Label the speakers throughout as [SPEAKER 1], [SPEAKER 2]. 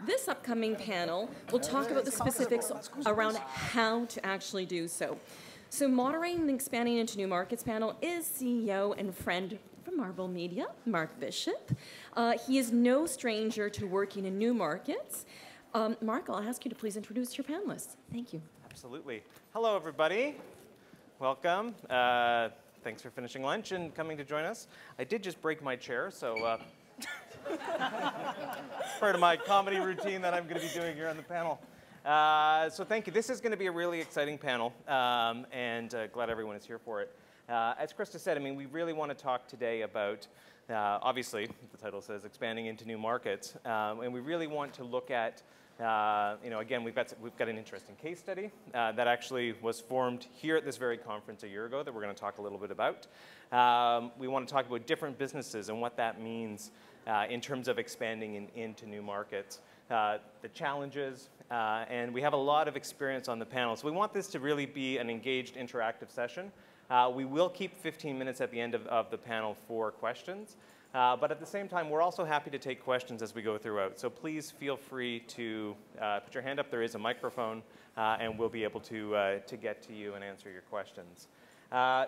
[SPEAKER 1] This upcoming panel will talk about the specifics around how to actually do so. So moderating and expanding into new markets panel is CEO and friend from marblemedia, Mark Bishop. He is no stranger to working in new markets. Mark, I'll ask you to please introduce your panelists. Thank you.
[SPEAKER 2] Absolutely. Hello, everybody. Welcome. Thanks for finishing lunch and coming to join us. I did just break my chair, so part of my comedy routine that I'm going to be doing here on the panel. So thank you. This is going to be a really exciting panel, and glad everyone is here for it. As Krista said, I mean, we really want to talk today about, obviously, the title says expanding into new markets, and we really want to look at, again, we've got an interesting case study that actually was formed here at this very conference a year ago that we're going to talk a little bit about. We want to talk about different businesses and what that means in terms of expanding into new markets, the challenges, and we have a lot of experience on the panel. So we want this to really be an engaged, interactive session. We will keep 15 minutes at the end of the panel for questions. But at the same time, we're also happy to take questions as we go throughout. So please feel free to put your hand up. There is a microphone, and we'll be able to get to you and answer your questions.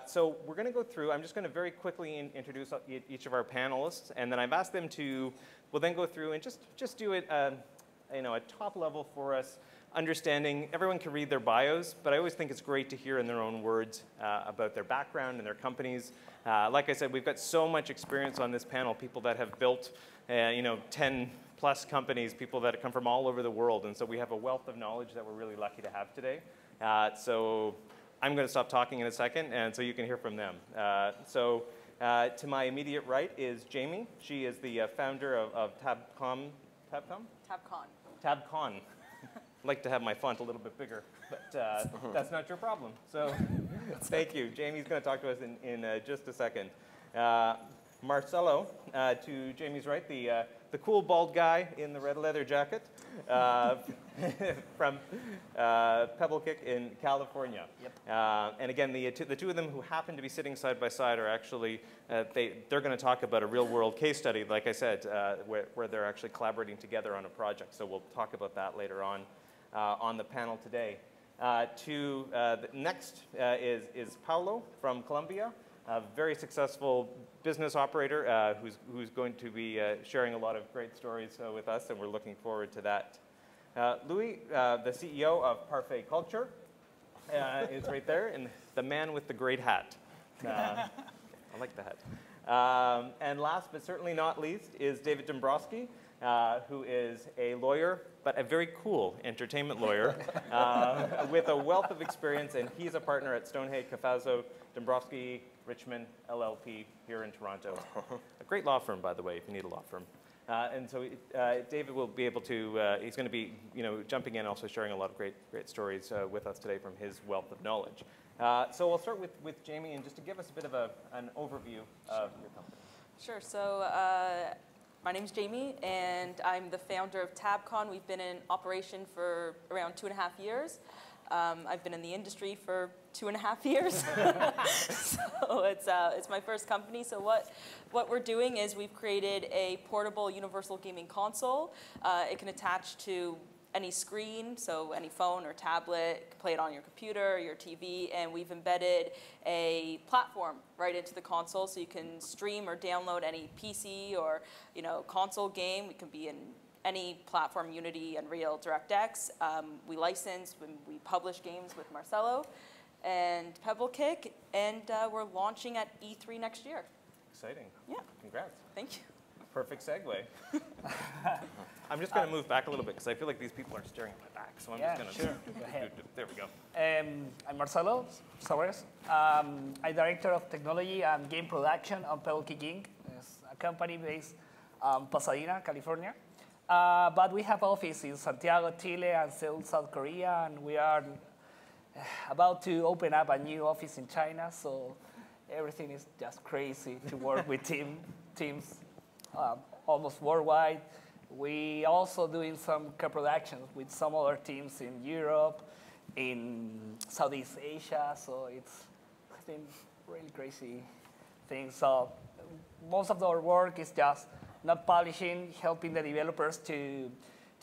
[SPEAKER 2] So we're going to go through. I'm just going to very quickly introduce each of our panelists, and then I've asked them to. We'll then go through and just do it, a top level for us. Understanding, everyone can read their bios, but I always think it's great to hear in their own words about their background and their companies. Like I said, we've got so much experience on this panel, people that have built 10 plus companies, people that come from all over the world, and so we have a wealth of knowledge that we're really lucky to have today. So I'm going to stop talking in a second, and so you can hear from them. To my immediate right is Jayme. She is the founder of Tabcon. Tabcon?
[SPEAKER 3] Tabcon.
[SPEAKER 2] Tabcon. I'd like to have my font a little bit bigger, but that's not your problem. So thank you. Jayme's going to talk to us in just a second. Marcelo, to Jayme's right, the cool bald guy in the red leather jacket from Pebblekick in California. Yep. And again, the two of them who happen to be sitting side by side are actually, they're going to talk about a real world case study, like I said, where they're actually collaborating together on a project. So we'll talk about that later on the panel today. Next is Paulo from Colombia, a very successful business operator who's going to be sharing a lot of great stories with us, and we're looking forward to that. Louis, the CEO of Parfait Culture, is right there, and the man with the great hat. I like the hat. And last but certainly not least is David Dembroski, who is a lawyer, but a very cool entertainment lawyer with a wealth of experience, and he's a partner at Stohn, Cafazzo, Dembroski, Richmond, LLP here in Toronto. A great law firm, by the way, if you need a law firm. And so David will be able to, he's going to be jumping in, also sharing a lot of great stories with us today from his wealth of knowledge. So we'll start with Jayme, and just to give us a bit of an overview of your company.
[SPEAKER 3] Sure. So my name's Jayme, and I'm the founder of Tabcon. We've been in operation for around 2.5 years. I've been in the industry for 2.5 years. So it's my first company. So what we're doing is we've created a portable universal gaming console. It can attach to any screen, so any phone or tablet. You can play it on your computer, your TV, and we've embedded a platform right into the console, so you can stream or download any PC or console game. It can be in any platform, Unity, Unreal, DirectX. We license, we publish games with Marcelo and Pebblekick, and we're launching at E3 next year.
[SPEAKER 2] Exciting.
[SPEAKER 3] Yeah.
[SPEAKER 2] Congrats.
[SPEAKER 3] Thank you.
[SPEAKER 2] Perfect segue. I'm just going to move back a little bit because I feel like these people are staring at my back. So I'm just going to.
[SPEAKER 4] Sure. Go ahead.
[SPEAKER 2] There we go.
[SPEAKER 4] I'm Marcelo Suarez. I'm Director of Technology and Game Production on Pebblekick Inc. It's a company based in Pasadena, California. But we have offices in Santiago, Chile, and Seoul, South Korea, and we are about to open up a new office in China. So everything is just crazy to work with teams. Almost worldwide. We also doing some co-productions with some other teams in Europe, in Southeast Asia, so it's been really crazy things. So most of our work is just not publishing, helping the developers to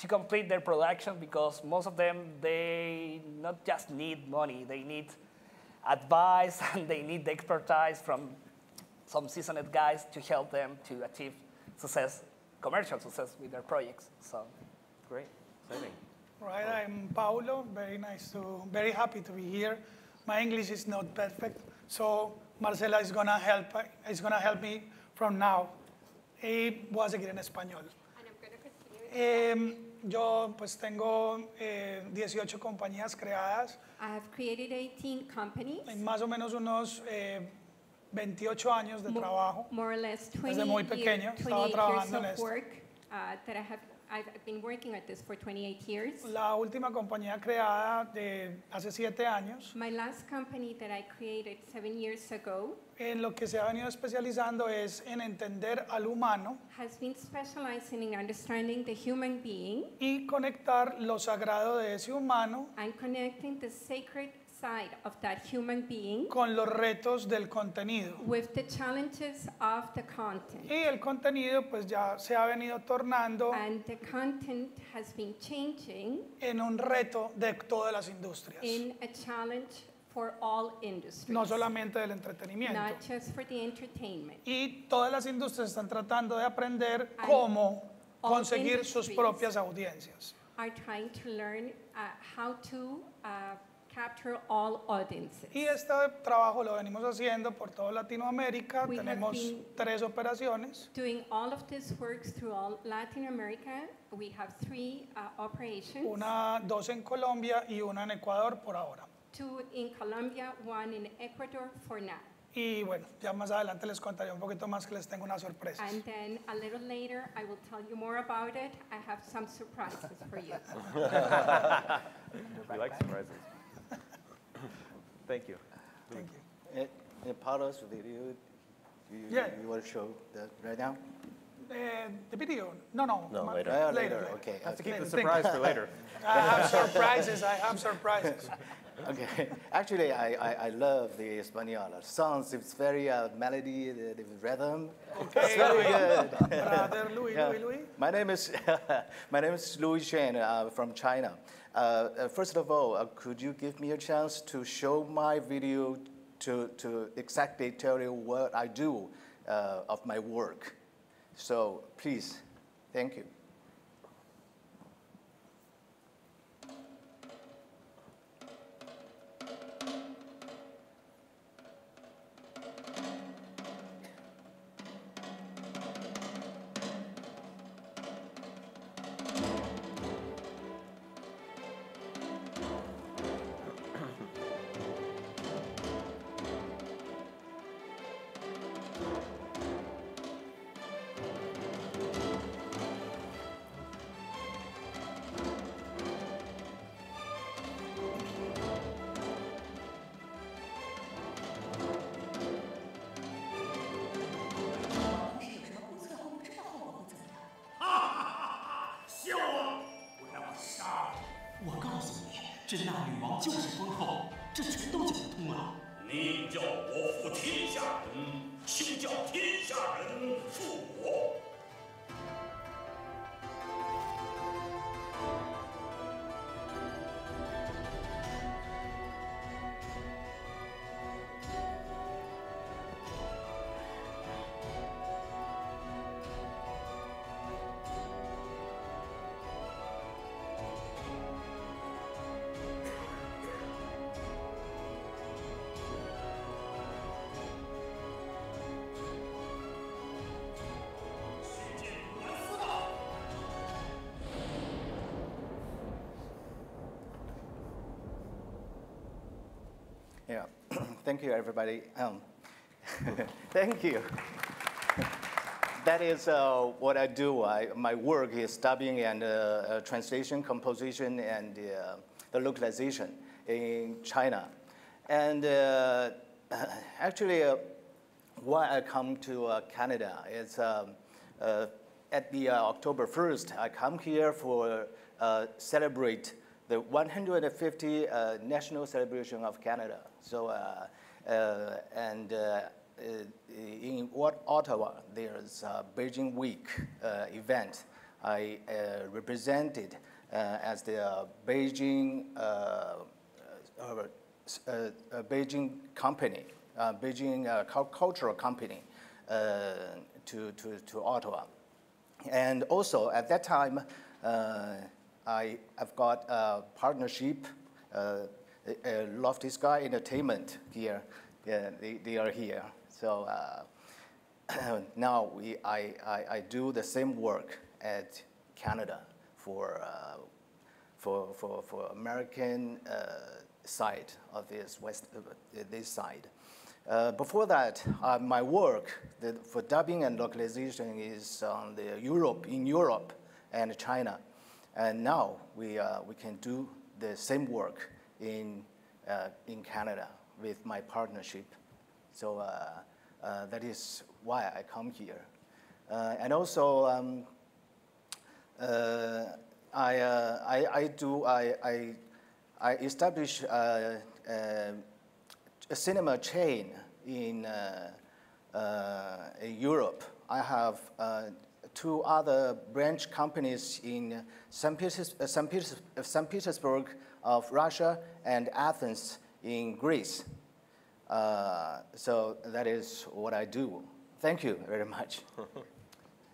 [SPEAKER 4] to complete their production, because most of them, they not just need money, they need advice and they need the expertise from some seasoned guys to help them to achieve success, commercial success with their projects. So,
[SPEAKER 2] Great, exciting.
[SPEAKER 5] Right, I'm Paulo. Very happy to be here. My English is not perfect, so Marcelo is gonna help me from now. Y voy a seguir en español. Yo pues tengo 18 compañías creadas.
[SPEAKER 6] I have created 18 companies.
[SPEAKER 5] En más o menos unos 28 años de trabajo.
[SPEAKER 6] More or less 20
[SPEAKER 5] Desde muy pequeño estaba
[SPEAKER 6] 28
[SPEAKER 5] trabajando
[SPEAKER 6] years
[SPEAKER 5] en
[SPEAKER 6] of
[SPEAKER 5] esto.
[SPEAKER 6] work I've been working at this for 28 years.
[SPEAKER 5] La última compañía creada de hace 7 años.
[SPEAKER 6] My last company that I created 7 years ago
[SPEAKER 5] En lo que se ha venido especializando es en entender al humano
[SPEAKER 6] has been specializing in understanding the human being
[SPEAKER 5] y conectar lo sagrado de ese humano
[SPEAKER 6] and connecting the sacred side of that human being
[SPEAKER 5] con los retos del contenido.
[SPEAKER 6] with the challenges of the content.
[SPEAKER 5] Y el contenido pues ya se ha venido tornando
[SPEAKER 6] And the content has been changing
[SPEAKER 5] en un reto de todas las industrias,
[SPEAKER 6] in a challenge for all industries.
[SPEAKER 5] no solamente del entretenimiento.
[SPEAKER 6] Not just for the entertainment.
[SPEAKER 5] Y todas las industrias están tratando de aprender
[SPEAKER 6] And
[SPEAKER 5] cómo
[SPEAKER 6] all
[SPEAKER 5] conseguir sus
[SPEAKER 6] industries
[SPEAKER 5] propias audiencias.
[SPEAKER 6] Are trying to learn how to capture all audiences.
[SPEAKER 5] Y este trabajo lo venimos haciendo por toda Latinoamérica.
[SPEAKER 6] We have
[SPEAKER 5] Tenemos
[SPEAKER 6] been
[SPEAKER 5] 3 operaciones.
[SPEAKER 6] Doing all of this works through all Latin America. We have 3 operations.
[SPEAKER 5] 2 en Colombia y 1 en Ecuador por ahora.
[SPEAKER 6] 2 in Colombia, 1 in Ecuador for now.
[SPEAKER 5] Y bueno, ya más adelante les contaré un poquito más, que les tengo unas sorpresas.
[SPEAKER 6] And then a little later, I will tell you more about it. I have some surprises for you.
[SPEAKER 2] We like surprises. Thank you.
[SPEAKER 5] Thank you.
[SPEAKER 7] Paulo's video,
[SPEAKER 5] Yeah.
[SPEAKER 7] you want to show that right now?
[SPEAKER 5] The video? No.
[SPEAKER 7] No,
[SPEAKER 5] ma-
[SPEAKER 7] later.
[SPEAKER 5] Later.
[SPEAKER 7] Okay.
[SPEAKER 2] Have to keep
[SPEAKER 5] Later,
[SPEAKER 2] the
[SPEAKER 5] thank
[SPEAKER 2] surprise
[SPEAKER 5] you.
[SPEAKER 2] for later.
[SPEAKER 5] I have surprises.
[SPEAKER 7] Okay. Actually, I love the Espanol songs. It's very melody, the rhythm.
[SPEAKER 5] Okay,
[SPEAKER 7] It's very good.
[SPEAKER 5] Brother Louis.
[SPEAKER 7] My name is Louis Chen from China. First of all, could you give me a chance to show my video to exactly tell you what I do of my work? So please, thank you. Yeah, thank you, everybody. Thank you. That is what I do. My work is dubbing and translation, composition, and the localization in China. And actually, why I come to Canada is at the October 1st, I come here for celebrate the 150 national celebration of Canada. So, in Ottawa, there's a Beijing Week event I represented as the Beijing Beijing company, Beijing cultural company to Ottawa. And also at that time, I've got a partnership, Lofty Sky Entertainment here. Yeah, they are here. So now I do the same work at Canada for American side of this this side. Before that, my work for dubbing and localization is on in Europe and China, and now we can do the same work in Canada with my partnership. So that is why I come here, and also I established a cinema chain in Europe. I have 2 other branch companies in St. Petersburg of Russia and Athens in Greece. So that is what I do. Thank you very much.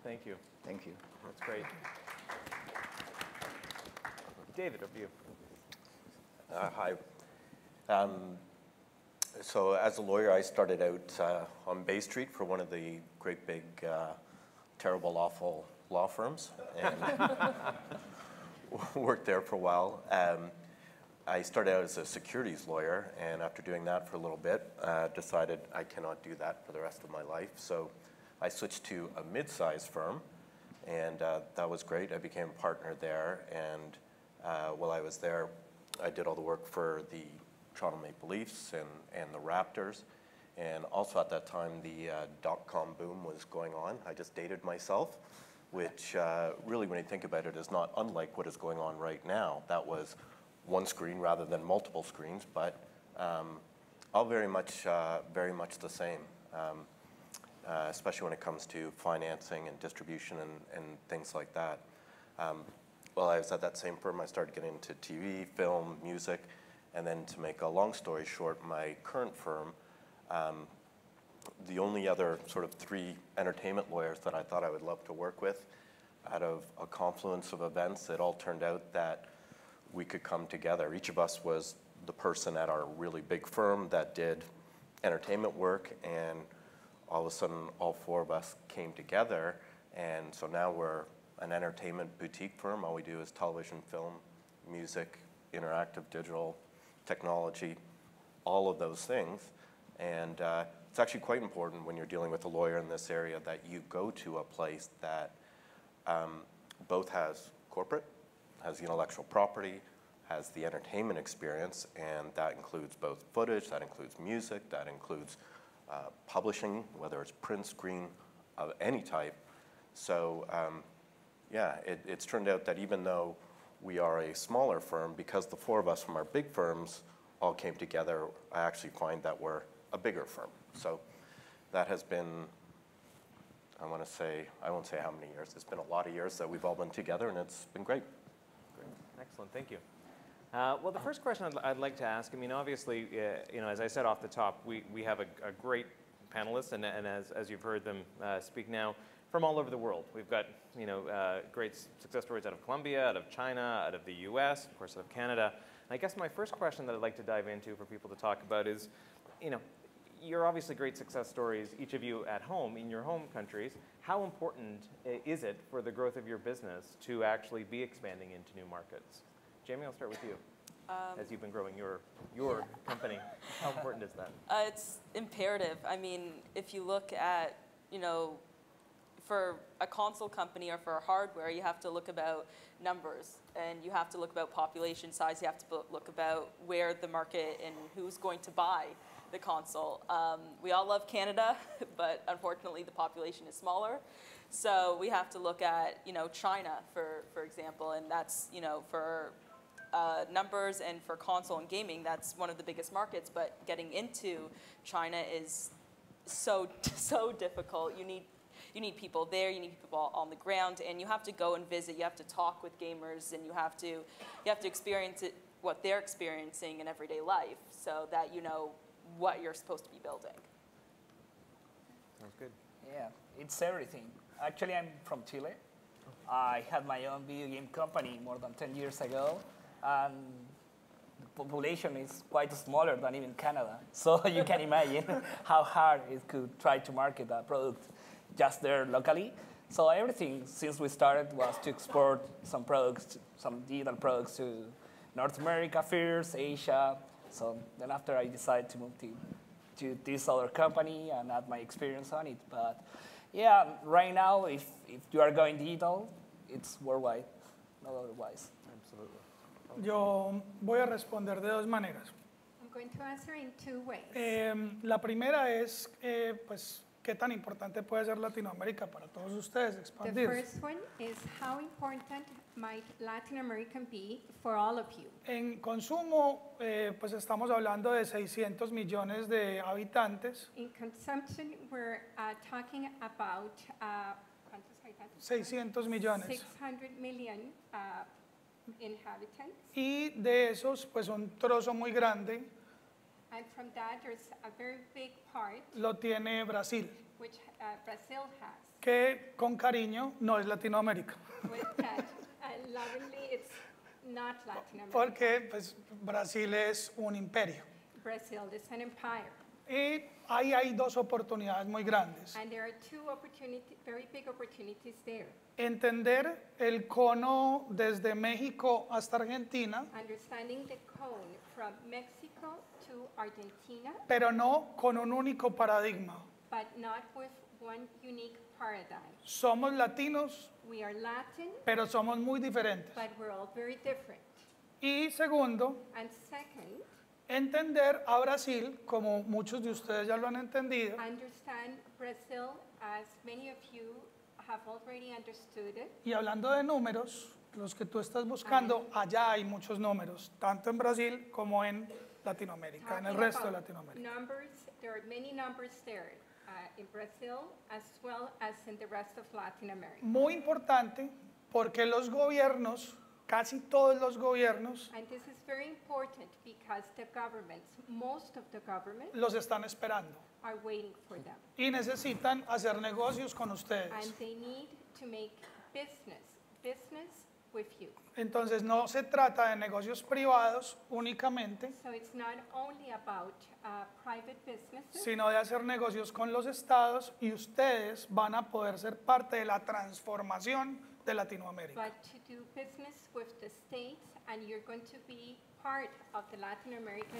[SPEAKER 2] Thank you.
[SPEAKER 7] Thank you.
[SPEAKER 2] That's great. David, over to you.
[SPEAKER 8] Hi. So as a lawyer, I started out on Bay Street for one of the great big, terrible, awful law firms, and worked there for a while. I started out as a securities lawyer, and after doing that for a little bit, decided I cannot do that for the rest of my life. So I switched to a mid-sized firm, and that was great. I became a partner there, and while I was there, I did all the work for the Toronto Maple Leafs and the Raptors. And also at that time, the .com boom was going on. I just dated myself, which really, when you think about it, is not unlike what is going on right now. That was one screen rather than multiple screens, but all very much the same, especially when it comes to financing and distribution and things like that. While I was at that same firm, I started getting into TV, film, music, and then to make a long story short, my current firm, the only other sort of 3 entertainment lawyers that I thought I would love to work with, out of a confluence of events, it all turned out that we could come together. Each of us was the person at our really big firm that did entertainment work, and all of a sudden, all 4 of us came together, and so now we're an entertainment boutique firm. All we do is television, film, music, interactive, digital, technology, all of those things. And it's actually quite important when you're dealing with a lawyer in this area that you go to a place that both has corporate, has the intellectual property, has the entertainment experience, and that includes both footage, that includes music, that includes publishing, whether it's print, screen, of any type. So yeah, it's turned out that even though we are a smaller firm, because the 4 of us from our big firms all came together, I actually find that we're a bigger firm. So that has been, I won't say how many years. It's been a lot of years that we've all been together, and it's been great.
[SPEAKER 2] Great. Excellent. Thank you. Well, the first question I'd like to ask, I mean, obviously, as I said off the top, we have a great panelists, and as you've heard them speak now, from all over the world. We've got, great success stories out of Colombia, out of China, out of the US, of course, out of Canada. And I guess my first question that I'd like to dive into for people to talk about is, you're obviously great success stories, each of you at home, in your home countries. How important is it for the growth of your business to actually be expanding into new markets? Jayme, I'll start with you. As you've been growing your company, how important is that?
[SPEAKER 3] It's imperative. I mean, if you look at, for a console company or for hardware, you have to look about numbers, and you have to look about population size. You have to look about where the market and who's going to buy the console. We all love Canada, but unfortunately the population is smaller. So we have to look at, China, for example, and that's, for numbers and for console and gaming, that's one of the biggest markets, but getting into China is so difficult. you need people there, you need people on the ground, and you have to go and visit, you have to talk with gamers, and you have to experience it, what they're experiencing in everyday life, so that you know what you're supposed to be building.
[SPEAKER 2] Sounds good.
[SPEAKER 4] Yeah, it's everything. Actually, I'm from Chile. I had my own video game company more than 10 years ago, and the population is quite smaller than even Canada. So you can imagine how hard it could try to market a product just there locally. So everything since we started was to export some products, some digital products to North America first, Asia. So then after I decided to move to this other company and add my experience on it. But yeah, right now, if you are going digital, it's worldwide, not otherwise.
[SPEAKER 2] Absolutely.
[SPEAKER 5] Yo voy a responder de dos maneras.
[SPEAKER 6] I'm going to answer in two ways.
[SPEAKER 5] La primera es, pues, qué tan importante puede ser Latinoamérica para todos ustedes
[SPEAKER 6] The
[SPEAKER 5] expandirse.
[SPEAKER 6] first one is how important might Latin America be for all of you.
[SPEAKER 5] En consumo, pues estamos hablando de 600 millones de habitantes.
[SPEAKER 6] In consumption, we're talking about ¿cuántos habitantes?
[SPEAKER 5] 600 millones.
[SPEAKER 6] 600 million inhabitants.
[SPEAKER 5] Y de esos, pues un trozo muy grande
[SPEAKER 6] And from that, there's a very big part
[SPEAKER 5] lo tiene Brasil,
[SPEAKER 6] which Brazil has.
[SPEAKER 5] que con cariño no es Latinoamérica.
[SPEAKER 6] With that, lovingly, it's not Latin America.
[SPEAKER 5] Porque pues, Brasil es un imperio.
[SPEAKER 6] Brazil is an empire.
[SPEAKER 5] Y ahí hay dos oportunidades muy grandes.
[SPEAKER 6] And there are two very big opportunities there.
[SPEAKER 5] Entender el cono desde México hasta Argentina,
[SPEAKER 6] Understanding the cone from Mexico to Argentina,
[SPEAKER 5] pero no con un único paradigma.
[SPEAKER 6] but not with one unique paradigm.
[SPEAKER 5] Somos latinos,
[SPEAKER 6] We are Latin,
[SPEAKER 5] pero somos muy diferentes.
[SPEAKER 6] but we're all very different.
[SPEAKER 5] Y segundo,
[SPEAKER 6] And second,
[SPEAKER 5] entender a Brasil, como muchos de ustedes ya lo han entendido,
[SPEAKER 6] understand Brazil as many of you have already understood it.
[SPEAKER 5] y hablando de números, los que tú estás buscando, allá hay muchos números, tanto en Brasil como en Latinoamérica, en el
[SPEAKER 6] Talking
[SPEAKER 5] resto de
[SPEAKER 6] about
[SPEAKER 5] Latinoamérica.
[SPEAKER 6] numbers, there are many numbers there in Brazil as well as in the rest of Latin America.
[SPEAKER 5] Muy importante porque los gobiernos, casi todos los gobiernos,
[SPEAKER 6] And this is very important because the governments, most of the governments,
[SPEAKER 5] los están esperando
[SPEAKER 6] are waiting for them.
[SPEAKER 5] y necesitan hacer negocios con
[SPEAKER 6] And
[SPEAKER 5] ustedes.
[SPEAKER 6] they need to make business with you.
[SPEAKER 5] Entonces no se trata de negocios privados únicamente,
[SPEAKER 6] So it's not only about private businesses,
[SPEAKER 5] sino de hacer negocios con los estados y ustedes van a poder ser parte de la transformación de Latinoamérica.
[SPEAKER 6] but to do business with the states, and you're going to be part of the Latin American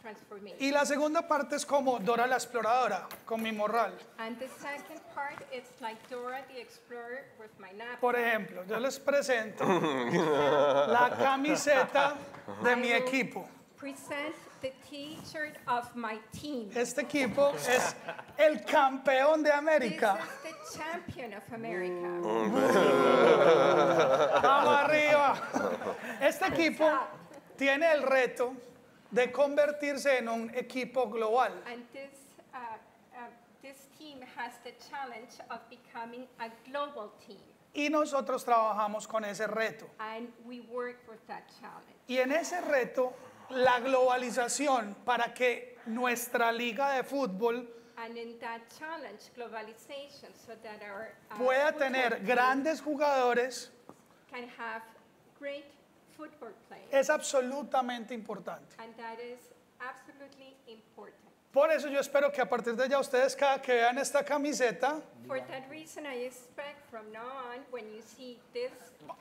[SPEAKER 6] transformation.
[SPEAKER 5] Y la segunda parte es como Dora la Exploradora, con mi morral.
[SPEAKER 6] And the second part is like Dora the Explorer with my napkin.
[SPEAKER 5] Por ejemplo, yo les presento la camiseta de mi equipo.
[SPEAKER 6] Present the T-shirt of my team.
[SPEAKER 5] Este equipo es el campeón de América.
[SPEAKER 6] This is the champion of America.
[SPEAKER 5] Vamos arriba. Este equipo tiene el reto de convertirse en un equipo global.
[SPEAKER 6] And this team has the challenge of becoming a global team.
[SPEAKER 5] Y nosotros trabajamos con ese reto.
[SPEAKER 6] And we work with that challenge.
[SPEAKER 5] Y en ese reto, la globalización para que nuestra liga de fútbol
[SPEAKER 6] And in that challenge, globalization, so that our
[SPEAKER 5] pueda
[SPEAKER 6] football
[SPEAKER 5] tener
[SPEAKER 6] team
[SPEAKER 5] grandes jugadores,
[SPEAKER 6] can have great football players.
[SPEAKER 5] es absolutamente importante.
[SPEAKER 6] And that is absolutely important.
[SPEAKER 5] Por eso yo espero que a partir de ya ustedes cada que vean esta camiseta,
[SPEAKER 6] For that reason, I expect from now on, when you see this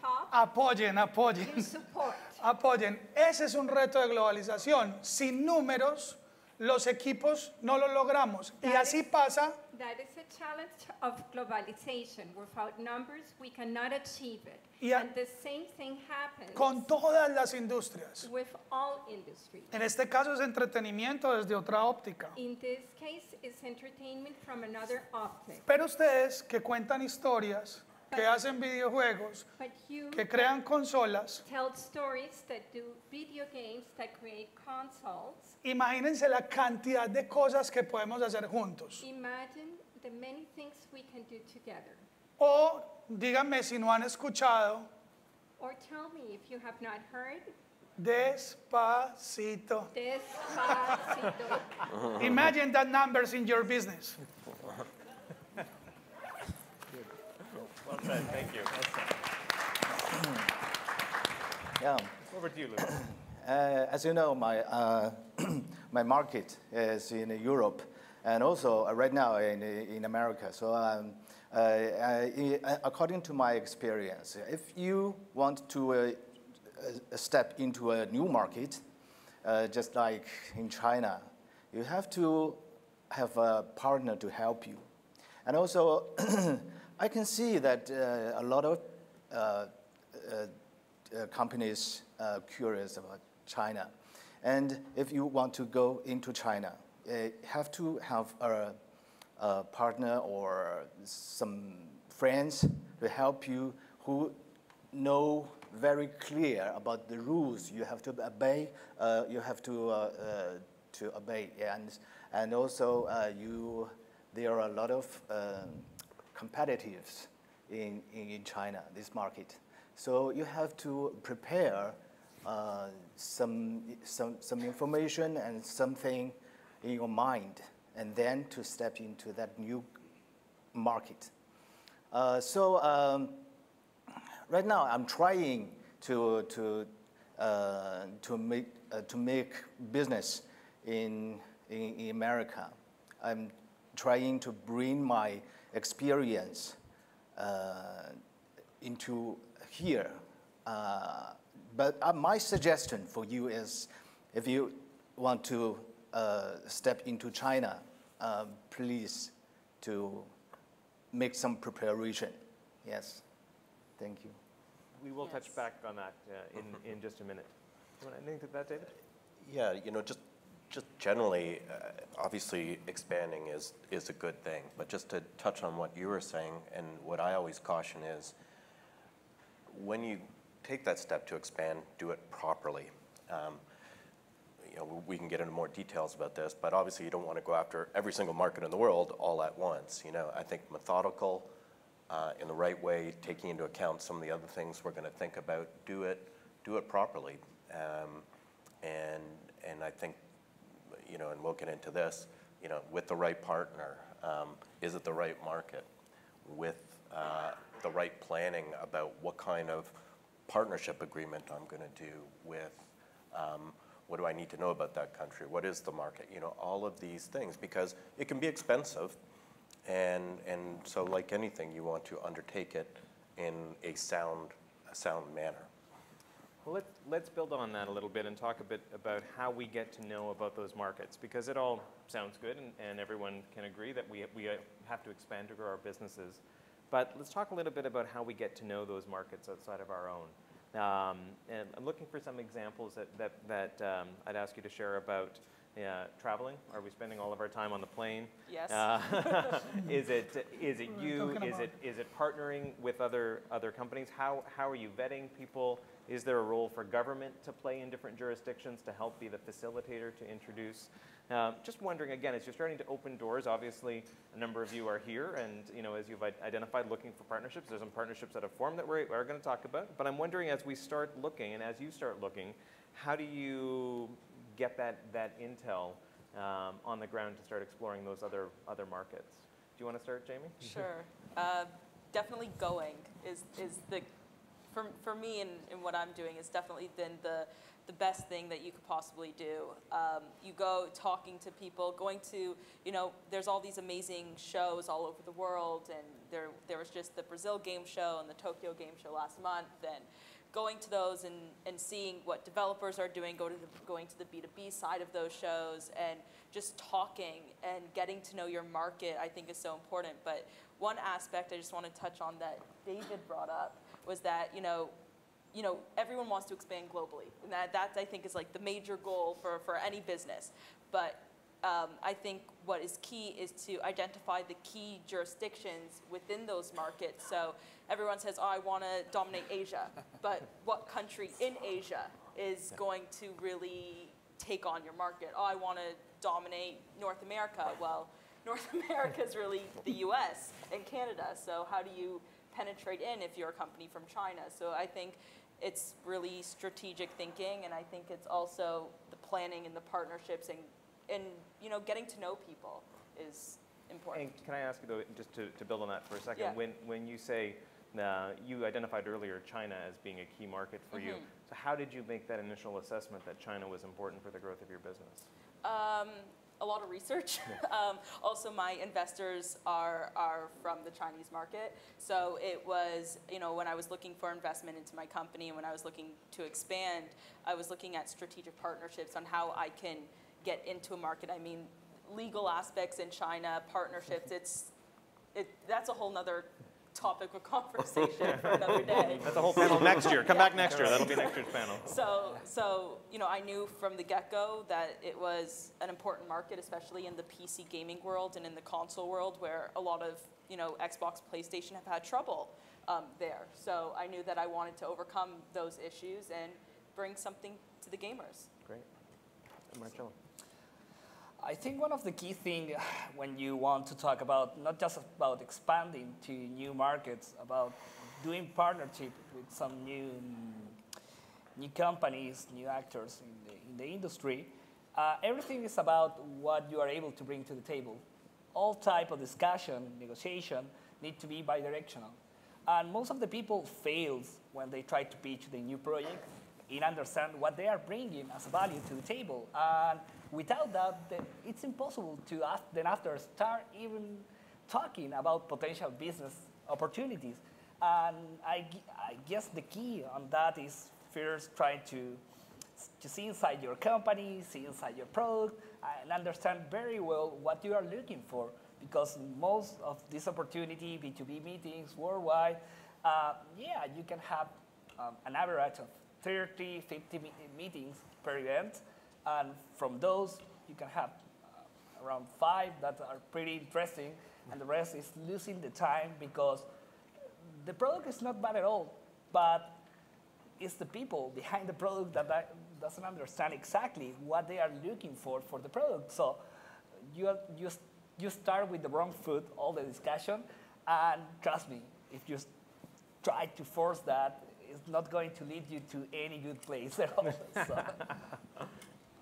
[SPEAKER 6] top,
[SPEAKER 5] apoyen,
[SPEAKER 6] you
[SPEAKER 5] apoyen,
[SPEAKER 6] support.
[SPEAKER 5] apoyen. Ese es un reto de globalización. Sin números, los equipos no lo logramos. Y así pasa
[SPEAKER 6] That is a challenge of globalization. Without numbers, we cannot achieve it.
[SPEAKER 5] Y a-
[SPEAKER 6] And the same thing happens
[SPEAKER 5] con todas las industrias.
[SPEAKER 6] with all industries.
[SPEAKER 5] En este caso es entretenimiento desde otra óptica.
[SPEAKER 6] In this case, it's entertainment from another optic.
[SPEAKER 5] Pero ustedes que cuentan historias, que hacen videojuegos,
[SPEAKER 6] But you
[SPEAKER 5] que crean consolas,
[SPEAKER 6] tell stories that do video games, that create consoles.
[SPEAKER 5] imagínense la cantidad de cosas que podemos hacer juntos.
[SPEAKER 6] Imagine the many things we can do together.
[SPEAKER 5] O díganme si no han escuchado.
[SPEAKER 6] Or tell me if you have not heard.
[SPEAKER 5] Despacito.
[SPEAKER 6] Despacito.
[SPEAKER 5] Imagine that numbers in your business.
[SPEAKER 2] Well said. Thank you.
[SPEAKER 7] Yeah.
[SPEAKER 2] Over to you, Luis.
[SPEAKER 7] As you know, my my market is in Europe, and also right now in America. So, according to my experience, if you want to step into a new market, just like in China, you have to have a partner to help you, and also I can see that a lot of companies are curious about China. And if you want to go into China, you have to have a partner or some friends to help you who know very clear about the rules you have to obey. To obey, and also there are a lot of competitors in China, this market. So you have to prepare some information and something in your mind, and then to step into that new market. Right now I'm trying to make business in America. I'm trying to bring my experience into here. But my suggestion for you is, if you want to step into China, please to make some preparation. Yes, thank you.
[SPEAKER 2] We will touch back on that in just a minute. Do you want anything to that, David?
[SPEAKER 8] Yeah, just generally, obviously expanding is a good thing, but just to touch on what you were saying, and what I always caution is, when you take that step to expand, do it properly. We can get into more details about this, but obviously you don't want to go after every single market in the world all at once. I think methodical, in the right way, taking into account some of the other things we're going to think about, do it properly. And I think, and we'll get into this, with the right partner, is it the right market? With the right planning about what kind of partnership agreement I'm going to do with, what do I need to know about that country? What is the market? All of these things, because it can be expensive, and so like anything, you want to undertake it in a sound manner.
[SPEAKER 2] Well, let's build on that a little bit and talk a bit about how we get to know about those markets, because it all sounds good and everyone can agree that we have to expand to grow our businesses. But let's talk a little bit about how we get to know those markets outside of our own. And I'm looking for some examples that I'd ask you to share about traveling. Are we spending all of our time on the plane?
[SPEAKER 3] Yes.
[SPEAKER 2] Is it you? Is it partnering with other companies? How are you vetting people? Is there a role for government to play in different jurisdictions to help be the facilitator to introduce? Just wondering, again, as you're starting to open doors, obviously a number of you are here, and as you've identified, looking for partnerships. There's some partnerships that have formed that we're going to talk about. But I'm wondering, as we start looking, and as you start looking, how do you get that intel on the ground to start exploring those other markets? Do you want to start, Jayme?
[SPEAKER 3] Sure. Definitely going is the, for me and what I'm doing, has definitely been the best thing that you could possibly do. You go talking to people, going to, there's all these amazing shows all over the world, and there was just the Brazil game show and the Tokyo game show last month, and going to those and seeing what developers are doing, going to the B2B side of those shows, and just talking and getting to know your market, I think is so important. But one aspect I just want to touch on that David brought up was that, everyone wants to expand globally. And that I think is like the major goal for any business. But I think what is key is to identify the key jurisdictions within those markets. So everyone says, I want to dominate Asia. But what country in Asia is going to really take on your market? I want to dominate North America. Well, North America is really the US and Canada. So how do you penetrate in if you're a company from China? So I think it's really strategic thinking, and I think it's also the planning and the partnerships and you know, getting to know people is important.
[SPEAKER 2] And can I ask you, though, just to build on that for a second,
[SPEAKER 3] Yeah.
[SPEAKER 2] when you say, you identified earlier China as being a key market for you, so how did you make that initial assessment that China was important for the growth of your business?
[SPEAKER 3] A lot of research. Also, my investors are from the Chinese market. So it was, you know, when I was looking for investment into my company and when I was looking to expand, I was looking at strategic partnerships on how I can get into a market. I mean, legal aspects in China, partnerships, that's a whole nother topic of conversation for another day.
[SPEAKER 2] That's a whole panel next year. Come back next year. That'll be next year's panel.
[SPEAKER 3] So you know, I knew from the get-go that it was an important market, especially in the PC gaming world and in the console world, where a lot of, you know, Xbox, PlayStation have had trouble there. So I knew that I wanted to overcome those issues and bring something to the gamers.
[SPEAKER 2] Great. Marcelo.
[SPEAKER 4] I think one of the key things when you want to talk about, not just about expanding to new markets, about doing partnership with some new companies, new actors in the industry, everything is about what you are able to bring to the table. All type of discussion, negotiation, need to be bidirectional. And most of the people fails when they try to pitch the new project and understand what they are bringing as a value to the table. And without that, it's impossible to then after start even talking about potential business opportunities. And I guess the key on that is first trying to see inside your company, see inside your product, and understand very well what you are looking for. Because most of this opportunity, B2B meetings worldwide, you can have an average of 30, 50 meetings per event. And from those, you can have around 5 that are pretty interesting, and the rest is losing the time because the product is not bad at all, but it's the people behind the product that doesn't understand exactly what they are looking for the product. So you start with the wrong foot, all the discussion, and trust me, if you try to force that, it's not going to lead you to any good place at all. So.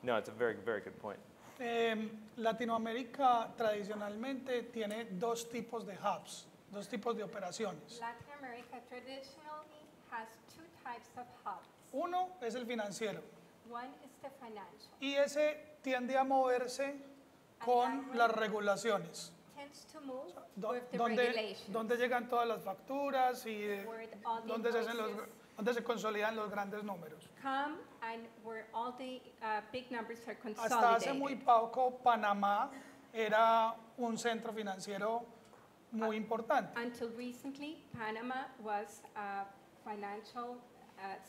[SPEAKER 2] No, it's a very, very good point.
[SPEAKER 5] Latinoamérica tradicionalmente tiene dos tipos de hubs, dos tipos de operaciones.
[SPEAKER 6] Latin America traditionally has 2 types of hubs.
[SPEAKER 5] Uno es el financiero
[SPEAKER 6] One is the financial.
[SPEAKER 5] y ese tiende a moverse con las regulaciones.
[SPEAKER 6] Tends to move
[SPEAKER 5] Do-
[SPEAKER 6] with the
[SPEAKER 5] donde,
[SPEAKER 6] regulations.
[SPEAKER 5] donde llegan todas las facturas y
[SPEAKER 6] Where all the
[SPEAKER 5] donde
[SPEAKER 6] invoices
[SPEAKER 5] donde se consolidan los grandes números.
[SPEAKER 6] come and where all the big numbers are
[SPEAKER 5] Hasta hace muy
[SPEAKER 6] consolidated.
[SPEAKER 5] poco Panamá era un centro financiero muy importante.
[SPEAKER 6] Until recently, Panama was a financial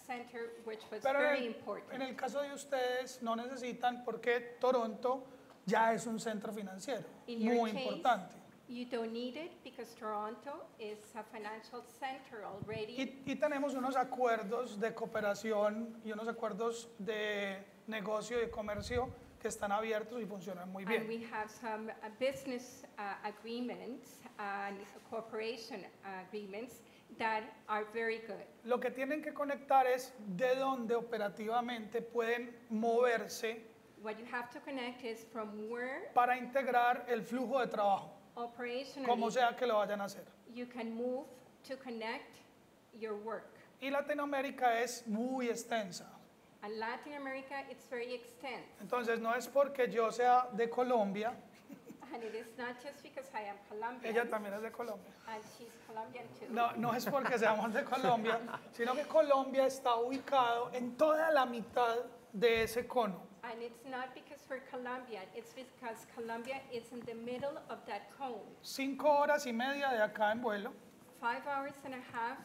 [SPEAKER 6] center which was
[SPEAKER 5] Pero
[SPEAKER 6] very
[SPEAKER 5] en
[SPEAKER 6] important.
[SPEAKER 5] el caso de ustedes no necesitan porque Toronto ya es un centro financiero
[SPEAKER 6] In your
[SPEAKER 5] muy
[SPEAKER 6] case,
[SPEAKER 5] importante.
[SPEAKER 6] you don't need it because Toronto is a financial center already.
[SPEAKER 5] Y tenemos unos acuerdos de cooperación y unos acuerdos de negocio y de comercio que están abiertos y funcionan muy
[SPEAKER 6] And
[SPEAKER 5] bien.
[SPEAKER 6] we have some business agreements and cooperation agreements that are very good.
[SPEAKER 5] Lo que tienen que conectar es de dónde operativamente pueden moverse
[SPEAKER 6] What you have to connect is from where
[SPEAKER 5] para integrar el flujo de trabajo,
[SPEAKER 6] operationally
[SPEAKER 5] como sea que lo vayan a hacer.
[SPEAKER 6] you can move to connect your work.
[SPEAKER 5] Y Latinoamérica es muy extensa.
[SPEAKER 6] And Latin America, it's very extensive.
[SPEAKER 5] Entonces no es porque yo sea de Colombia,
[SPEAKER 6] And it is not just because I am Colombian,
[SPEAKER 5] ella también es de Colombia.
[SPEAKER 6] and she's Colombian too.
[SPEAKER 5] No es porque seamos de Colombia, sino que Colombia está ubicado en toda la mitad de ese cono.
[SPEAKER 6] And it's not because we're Colombian, it's because Colombia is in the middle of that cone.
[SPEAKER 5] 5 horas y media de acá en vuelo
[SPEAKER 6] 5 hours and a half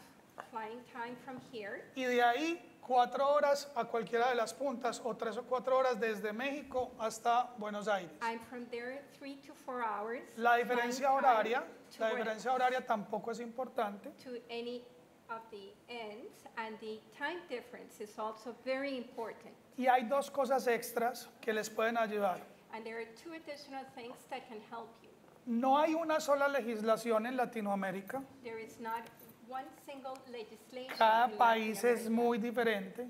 [SPEAKER 6] flying time from here,
[SPEAKER 5] y de ahí 4 horas a cualquiera de las puntas o 3 o 4 horas desde México hasta Buenos Aires.
[SPEAKER 6] and from there 3 to 4 hours.
[SPEAKER 5] La diferencia
[SPEAKER 6] flying time
[SPEAKER 5] horaria,
[SPEAKER 6] to
[SPEAKER 5] la
[SPEAKER 6] where-
[SPEAKER 5] diferencia horaria tampoco es importante
[SPEAKER 6] to any of the ends, and the time difference is also very important.
[SPEAKER 5] y hay 2 cosas extras que les pueden ayudar.
[SPEAKER 6] And there are 2 additional things that can help you.
[SPEAKER 5] No hay una sola legislación en Latinoamérica.
[SPEAKER 6] There is not one single legislation
[SPEAKER 5] Cada
[SPEAKER 6] in
[SPEAKER 5] país
[SPEAKER 6] Latin
[SPEAKER 5] es
[SPEAKER 6] America.
[SPEAKER 5] muy diferente.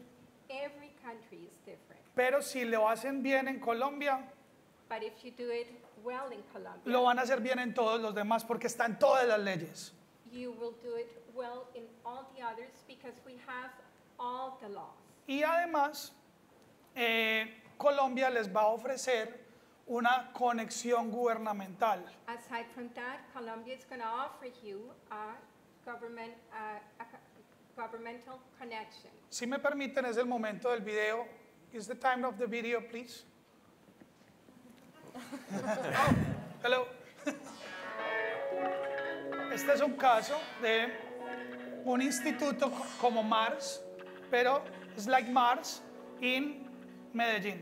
[SPEAKER 6] Every country is different.
[SPEAKER 5] Pero si lo hacen bien en Colombia,
[SPEAKER 6] But if you do it well in Colombia,
[SPEAKER 5] lo van a hacer bien en todos los demás porque está en todas las leyes.
[SPEAKER 6] you will do it well in all the others because we have all the laws.
[SPEAKER 5] Y además, Colombia les va a ofrecer una conexión gubernamental.
[SPEAKER 6] Aside from that, Colombia is going to offer you a governmental connection.
[SPEAKER 5] Si me permiten, es el momento del video. Is the time of the video, please? Oh, hello. Este es un caso de un instituto como Mars, pero es like Mars in Medellín.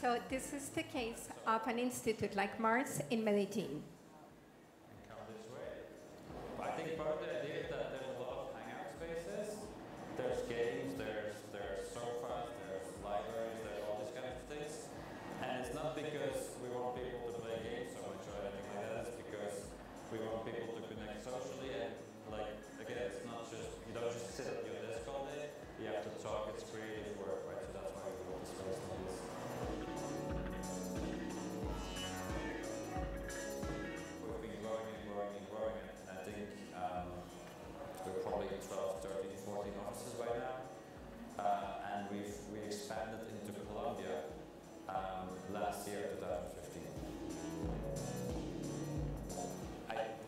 [SPEAKER 6] So this is the case of an institute like Mars in Medellin.
[SPEAKER 9] I think part of the idea is that there's a lot of hangout spaces. There's games, there's sofas, there's libraries, there's all these kind of things. And it's not because we want people to play games so much or anything like that. It's because we want people to connect socially and, like, again, it's not just, you don't just sit at your desk all day. You have to talk, it's creative work, right? So that's why we built the space like this. We've been growing and growing and growing, and I think we're probably 12, 13, 14 offices by now. And we expanded into Colombia last year, 2015.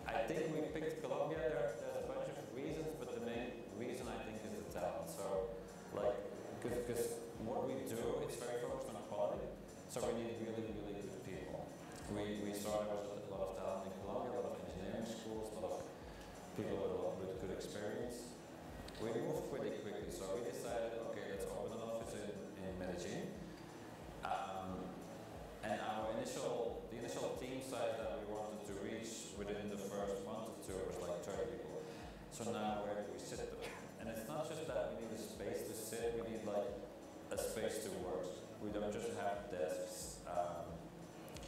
[SPEAKER 9] I think we picked Colombia. There's a bunch of reasons, but the main reason I think is the talent. So, like, because what we do, it's very focused on quality. So we need really, really good people. We saw there was a lot of talent in Colombia, a lot of engineering schools, a lot of people with good experience. We moved pretty quickly, so we decided, okay, let's open an office in Medellin. And the initial team size that we wanted to reach within the first month or two was like 30 people. So now where do we sit them? And it's not just that we need a space to sit, we need like a space to work. We don't just have desks,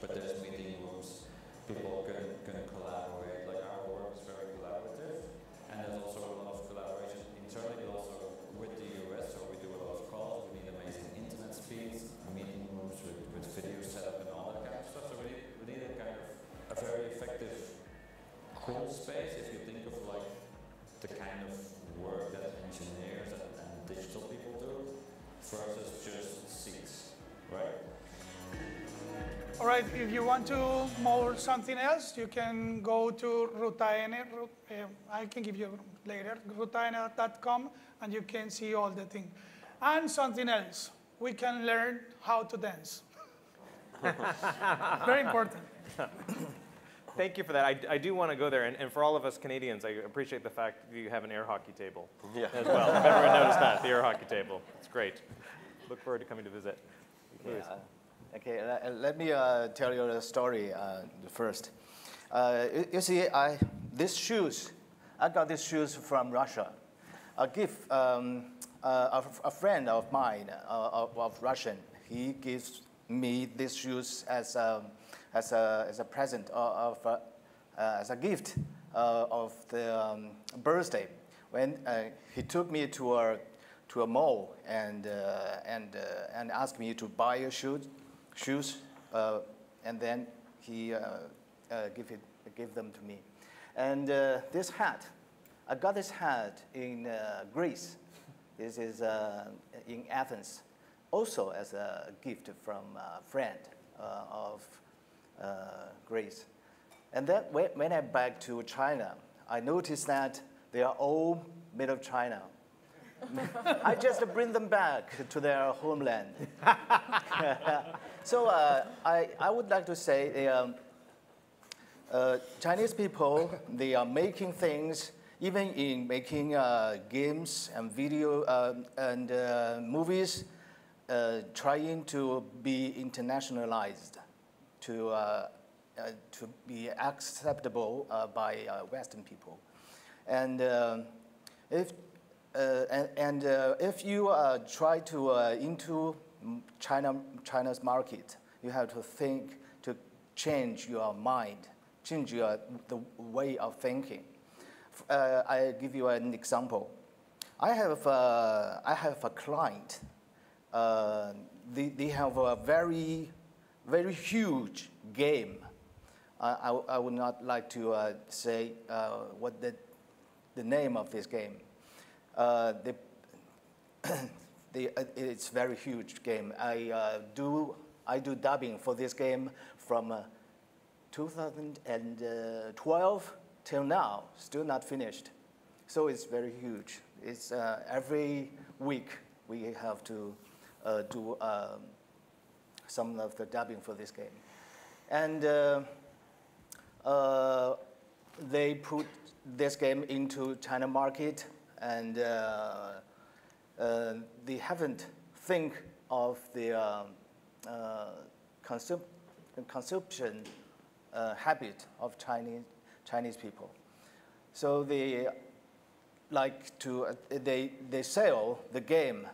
[SPEAKER 9] but there's meeting rooms. People can collaborate. Like our work is very collaborative, and there's also a lot of collaboration internally, but also with the US. So we do a lot of calls. We need amazing internet speeds, meeting rooms with video setup and all that kind of stuff. So we need a kind of a very effective, cool space. If you think of like the kind of work that engineers and digital people do, versus just seats, right?
[SPEAKER 5] All right, if you want to more something else, you can go to Rutaene. I can give you later, rutaene.com, and you can see all the things. And something else, we can learn how to dance. Very important.
[SPEAKER 2] Thank you for that. I do want to go there, and for all of us Canadians, I appreciate the fact that you have an air hockey table as well. If everyone noticed that, the air hockey table. It's great. Look forward to coming to visit. Please.
[SPEAKER 7] Yeah. Okay, let me tell you the story first. You see, these shoes, I got these shoes from Russia. A gift, a friend of mine, of Russian, he gives me these shoes as a present as a gift of the birthday. When he took me to a mall and asked me to buy shoes, and then he gave them to me. And this hat, I got this hat in Greece. This is in Athens, also as a gift from a friend of Greece. And then when I back to China, I noticed that they are all made of China. I just bring them back to their homeland. So I would like to say Chinese people, they are making things, even in making games and video and movies, trying to be internationalized, to be acceptable by Western people. And if you try to into China's market, you have to think to change your mind change the way of thinking. I give you an example. I have a client. They have a very, very huge game. I would not like to say what the name of this game. It's a very huge game. I do dubbing for this game from 2012 till now, still not finished. So it's very huge. It's every week we have to do some of the dubbing for this game. And they put this game into China market, and they haven't think of the consumption habit of Chinese people. So they like to they sell the game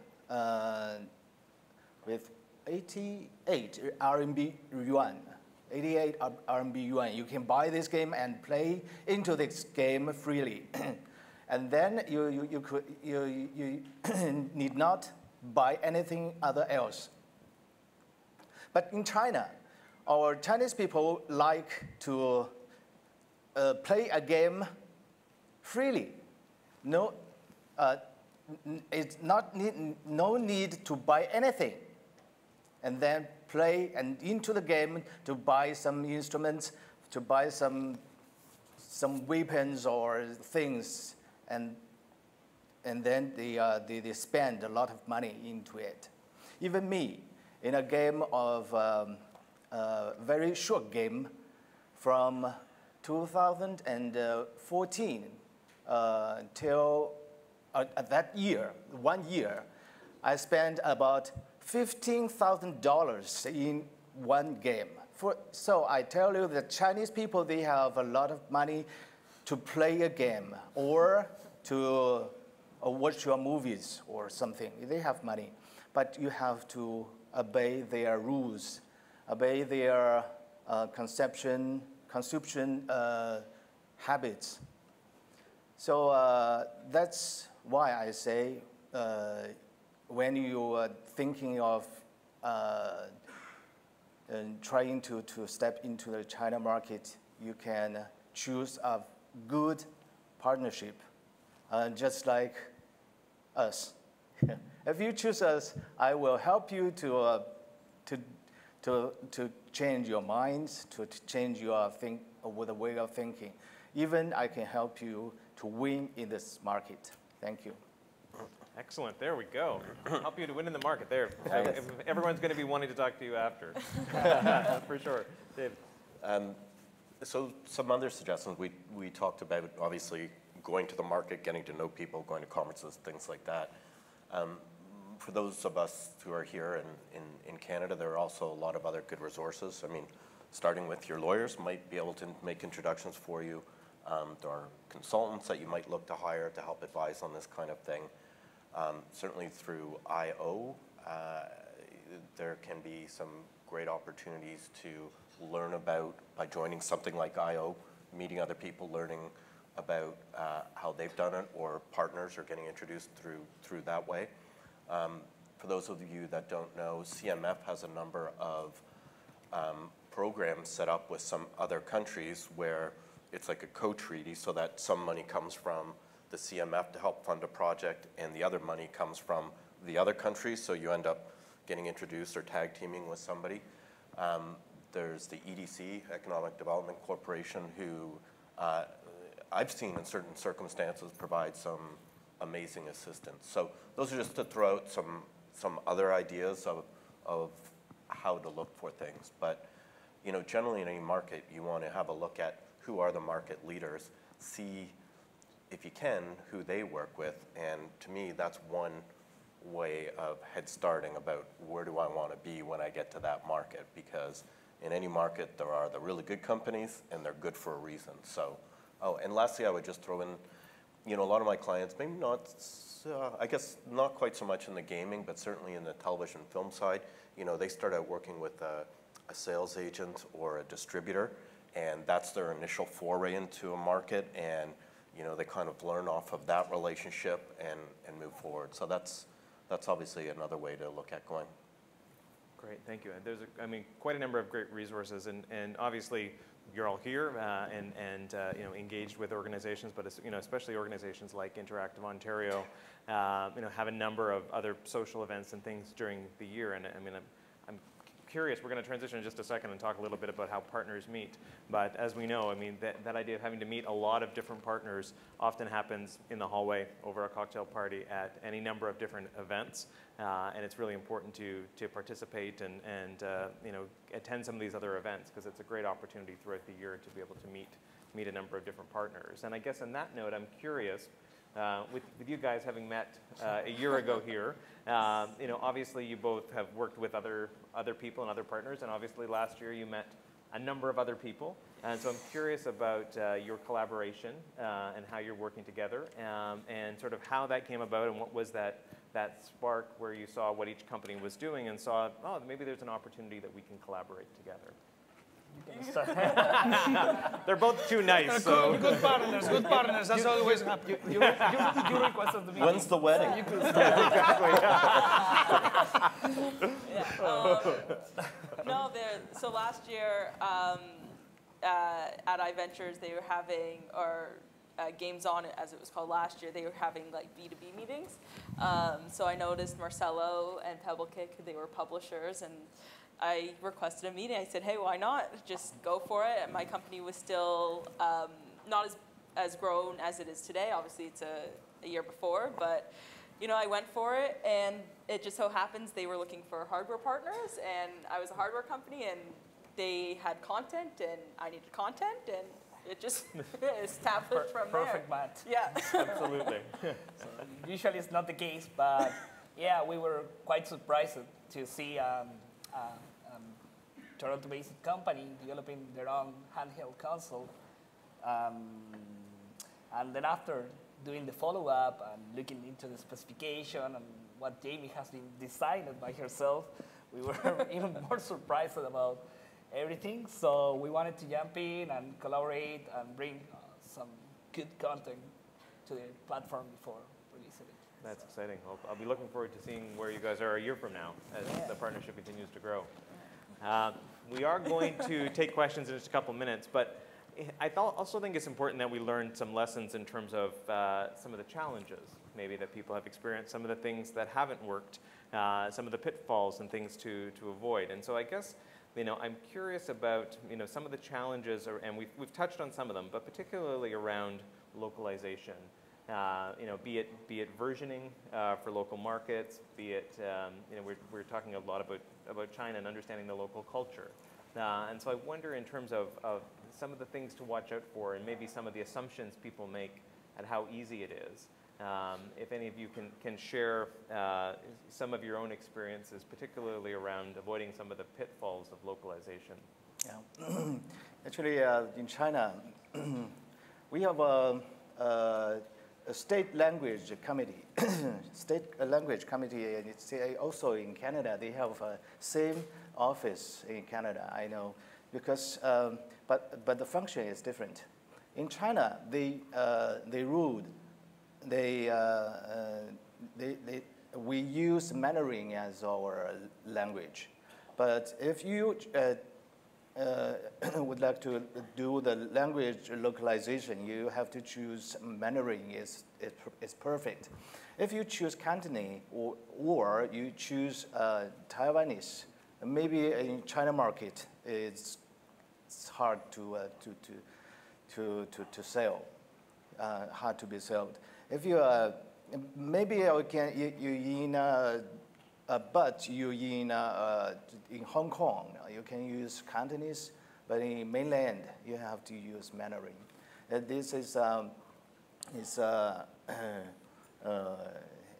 [SPEAKER 7] with 88 RMB yuan. 88 RMB yuan. You can buy this game and play into this game freely. And then you need not buy anything other else. But in China, our Chinese people like to play a game freely. No, it's no need to buy anything, and then play and into the game to buy some instruments, to buy some weapons or things, and then they spend a lot of money into it. Even me, in a game of very short game from 2014 till that year, 1 year, I spent about $15,000 in one game. So I tell you that Chinese people, they have a lot of money to play a game or to watch your movies or something. They have money, but you have to obey their rules, obey their consumption habits. So that's why I say when you are thinking of trying to step into the China market, you can choose a good partnership, just like us. If you choose us, I will help you to change your minds, to change your with a way of thinking. Even I can help you to win in this market. Thank you.
[SPEAKER 2] Excellent. There we go. Help you to win in the market. There. Everyone's going to be wanting to talk to you after. For sure. Dave.
[SPEAKER 8] So some other suggestions. We talked about, obviously, going to the market, getting to know people, going to conferences, things like that. For those of us who are here in Canada, there are also a lot of other good resources. I mean, starting with your lawyers might be able to make introductions for you. There are consultants that you might look to hire to help advise on this kind of thing. Certainly through I/O, there can be some great opportunities to learn about, by joining something like I/O, meeting other people, learning about how they've done it, or partners, or getting introduced through that way. For those of you that don't know, CMF has a number of programs set up with some other countries where it's like a co-treaty, so that some money comes from the CMF to help fund a project, and the other money comes from the other countries, so you end up getting introduced or tag teaming with somebody. There's the EDC, Economic Development Corporation, who I've seen in certain circumstances provide some amazing assistance. So those are just to throw out some other ideas of how to look for things. But generally in any market, you want to have a look at who are the market leaders, see, if you can, who they work with. And to me, that's one way of head starting about where do I want to be when I get to that market. Because in any market, there are the really good companies, and they're good for a reason. So, and lastly, I would just throw in, a lot of my clients, maybe not, I guess not quite so much in the gaming, but certainly in the television film side, they start out working with a sales agent or a distributor, and that's their initial foray into a market, and they kind of learn off of that relationship and move forward. So that's obviously another way to look at going.
[SPEAKER 2] Great, thank you. There's, quite a number of great resources, and obviously you're all here and engaged with organizations, but especially organizations like Interactive Ontario, have a number of other social events and things during the year. And I'm curious. We're going to transition in just a second and talk a little bit about how partners meet. But as we know, that idea of having to meet a lot of different partners often happens in the hallway over a cocktail party at any number of different events. And it's really important to participate and attend some of these other events, because it's a great opportunity throughout the year to be able to meet a number of different partners. And I guess on that note, I'm curious, with you guys having met a year ago here, obviously you both have worked with other people and other partners, and obviously last year you met a number of other people. And so I'm curious about your collaboration and how you're working together, and sort of how that came about, and what was that spark where you saw what each company was doing and saw, oh, maybe there's an opportunity that we can collaborate together. They're both too nice. So.
[SPEAKER 5] Good partners. That's always happy.
[SPEAKER 4] You requested the meeting.
[SPEAKER 8] When's the wedding?
[SPEAKER 3] So last year at iventures, they were having, or Games On, as it was called last year, they were having like B2B meetings. So I noticed Marcelo and Pebblekick, they were publishers, and I requested a meeting. I said, hey, why not? Just go for it. And my company was still not as grown as it is today. Obviously, it's a year before, but I went for it, and it just so happens they were looking for hardware partners, and I was a hardware company, and they had content, and I needed content, and it just established from there.
[SPEAKER 4] Perfect match.
[SPEAKER 3] Yeah.
[SPEAKER 2] Absolutely.
[SPEAKER 4] So usually it's not the case, but yeah, we were quite surprised to see Toronto-based company developing their own handheld console. And then after doing the follow-up and looking into the specification and what Jayme has been decided by herself, we were even more surprised about everything. So we wanted to jump in and collaborate and bring some good content to the platform before releasing it.
[SPEAKER 2] That's exciting. I'll be looking forward to seeing where you guys are a year from now as the partnership continues to grow. We are going to take questions in just a couple minutes, but I also think it's important that we learn some lessons in terms of some of the challenges maybe that people have experienced, some of the things that haven't worked, some of the pitfalls and things to avoid. And so I guess I'm curious about some of the challenges, and we've touched on some of them, but particularly around localization. Be it versioning for local markets, be it we're talking a lot about China and understanding the local culture, and so I wonder in terms of some of the things to watch out for, and maybe some of the assumptions people make at how easy it is. If any of you can share some of your own experiences, particularly around avoiding some of the pitfalls of localization.
[SPEAKER 7] Yeah, actually, in China, we have a state language committee. State language committee, and it's also in Canada. They have same office in Canada. I know, because but the function is different. In China, we use Mandarin as our language, but if you would like to do the language localization, you have to choose Mandarin. Is perfect. If you choose Cantonese or you choose Taiwanese, maybe in China market it's hard to sell, hard to be sold. If you maybe you in Hong Kong, you can use Cantonese, but in mainland you have to use Mandarin. This is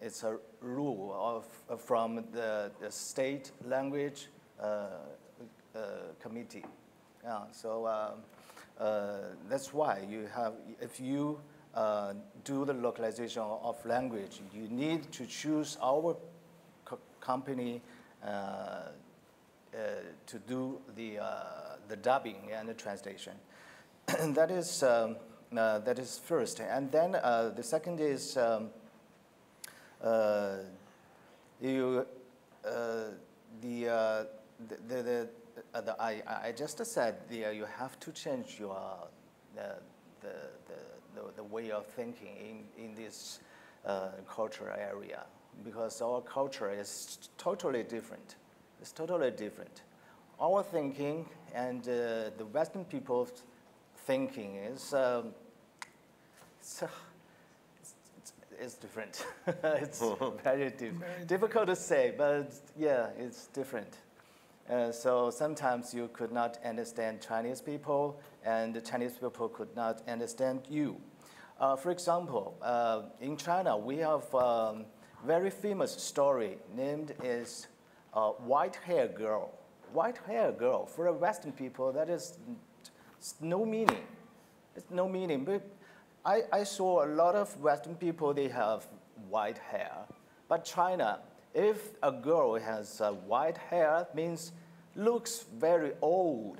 [SPEAKER 7] it's a rule from the state language committee. So that's why you have, if you do the localization of language, you need to choose our company do the dubbing and the translation. That is first, and then the second is I just said you have to change your the way of thinking in this cultural area, because our culture is totally different. It's totally different. Our thinking and the Western people's thinking is it's different. It's very difficult to say, but yeah, it's different. So sometimes you could not understand Chinese people, and the Chinese people could not understand you. For example, in China, we have a very famous story named is White Hair Girl. White Hair Girl, for the Western people, that is no meaning. It's no meaning. But I saw a lot of Western people, they have white hair. But China, if a girl has white hair, means looks very old,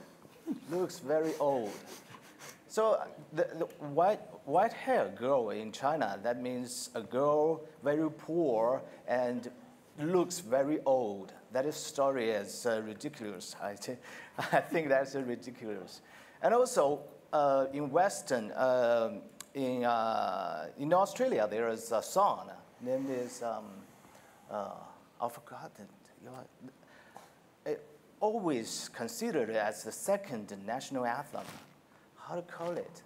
[SPEAKER 7] looks very old. So the white hair girl in China, that means a girl very poor and looks very old. That story is ridiculous. I think that's ridiculous. And also in Western, in Australia, there is a song named is I forgot it. Always considered as the second national anthem. How to call it?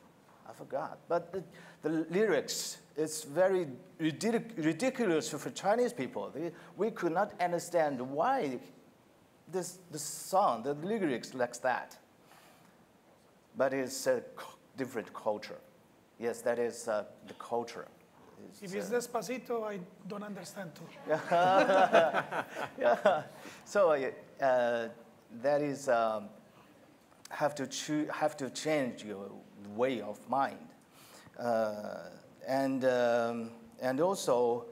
[SPEAKER 7] I forgot. But the lyrics, it's very ridiculous for Chinese people. We could not understand why this song, the lyrics like that. But it's a different culture. Yes, that is the culture.
[SPEAKER 5] If it's Despacito, I don't understand too.
[SPEAKER 7] Yeah. So that is have to change your way of mind, and also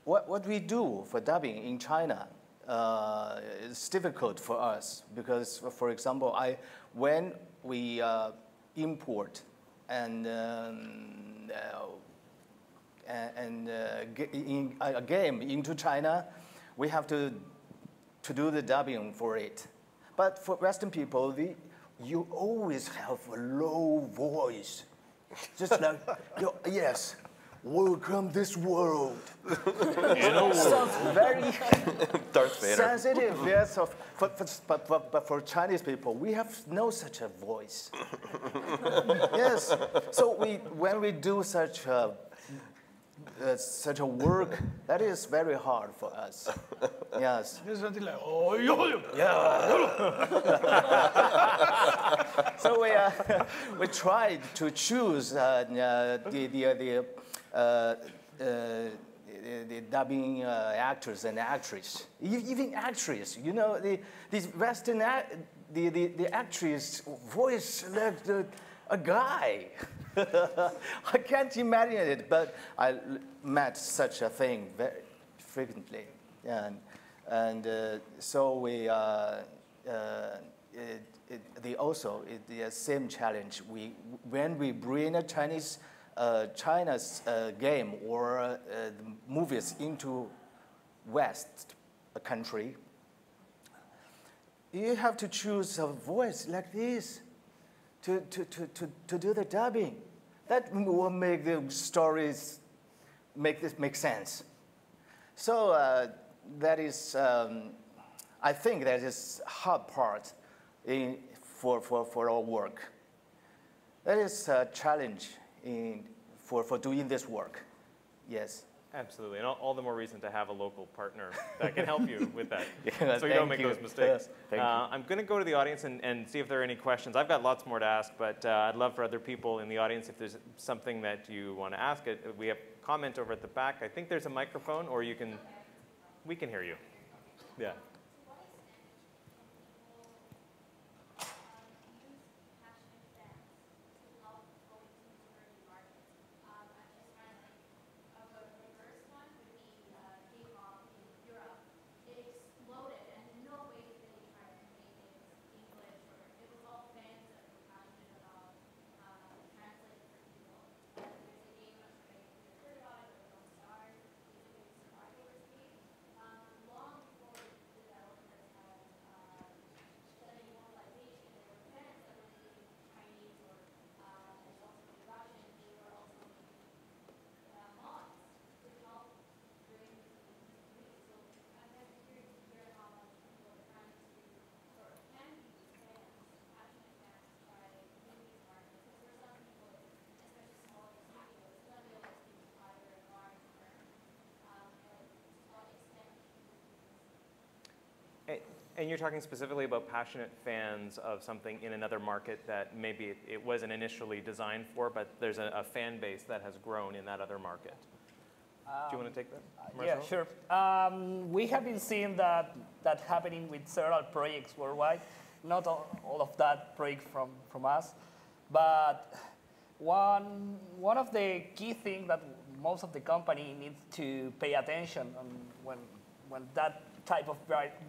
[SPEAKER 7] what we do for dubbing in China is difficult for us because, for example, when we import and a game into China, we have to do the dubbing for it. But for Western people, you always have a low voice, just like yes, welcome this world. Sounds very sensitive. Yes, but for Chinese people, we have no such a voice. Yes, so when we do such a work, that is very hard for us. Yes.
[SPEAKER 5] There's something like, oh,
[SPEAKER 7] Yeah. So we tried to choose the dubbing actors and actresses, even actresses. You know, these Western the actress voice like a guy. I can't imagine it, but I met such a thing very frequently, and so we the same challenge. When we bring a China's game or movies into West country, you have to choose a voice like this to do the dubbing. That will make the stories make sense. So that is, I think that is hard part for our work. That is a challenge for doing this work. Yes.
[SPEAKER 2] Absolutely, and all the more reason to have a local partner that can help you with that,
[SPEAKER 7] Yeah,
[SPEAKER 2] so you don't make those mistakes.
[SPEAKER 7] Thank you.
[SPEAKER 2] I'm going to go to the audience and see if there are any questions. I've got lots more to ask, but I'd love for other people in the audience, if there's something that you want to ask. We have comment over at the back. I think there's a microphone, or we can hear you. Yeah. And you're talking specifically about passionate fans of something in another market that maybe it wasn't initially designed for, but there's a fan base that has grown in that other market. Do you want to take that, Marcelo?
[SPEAKER 4] Yeah, sure. We have been seeing that happening with several projects worldwide. Not all of that projects from us, but one of the key things that most of the company needs to pay attention on when that type of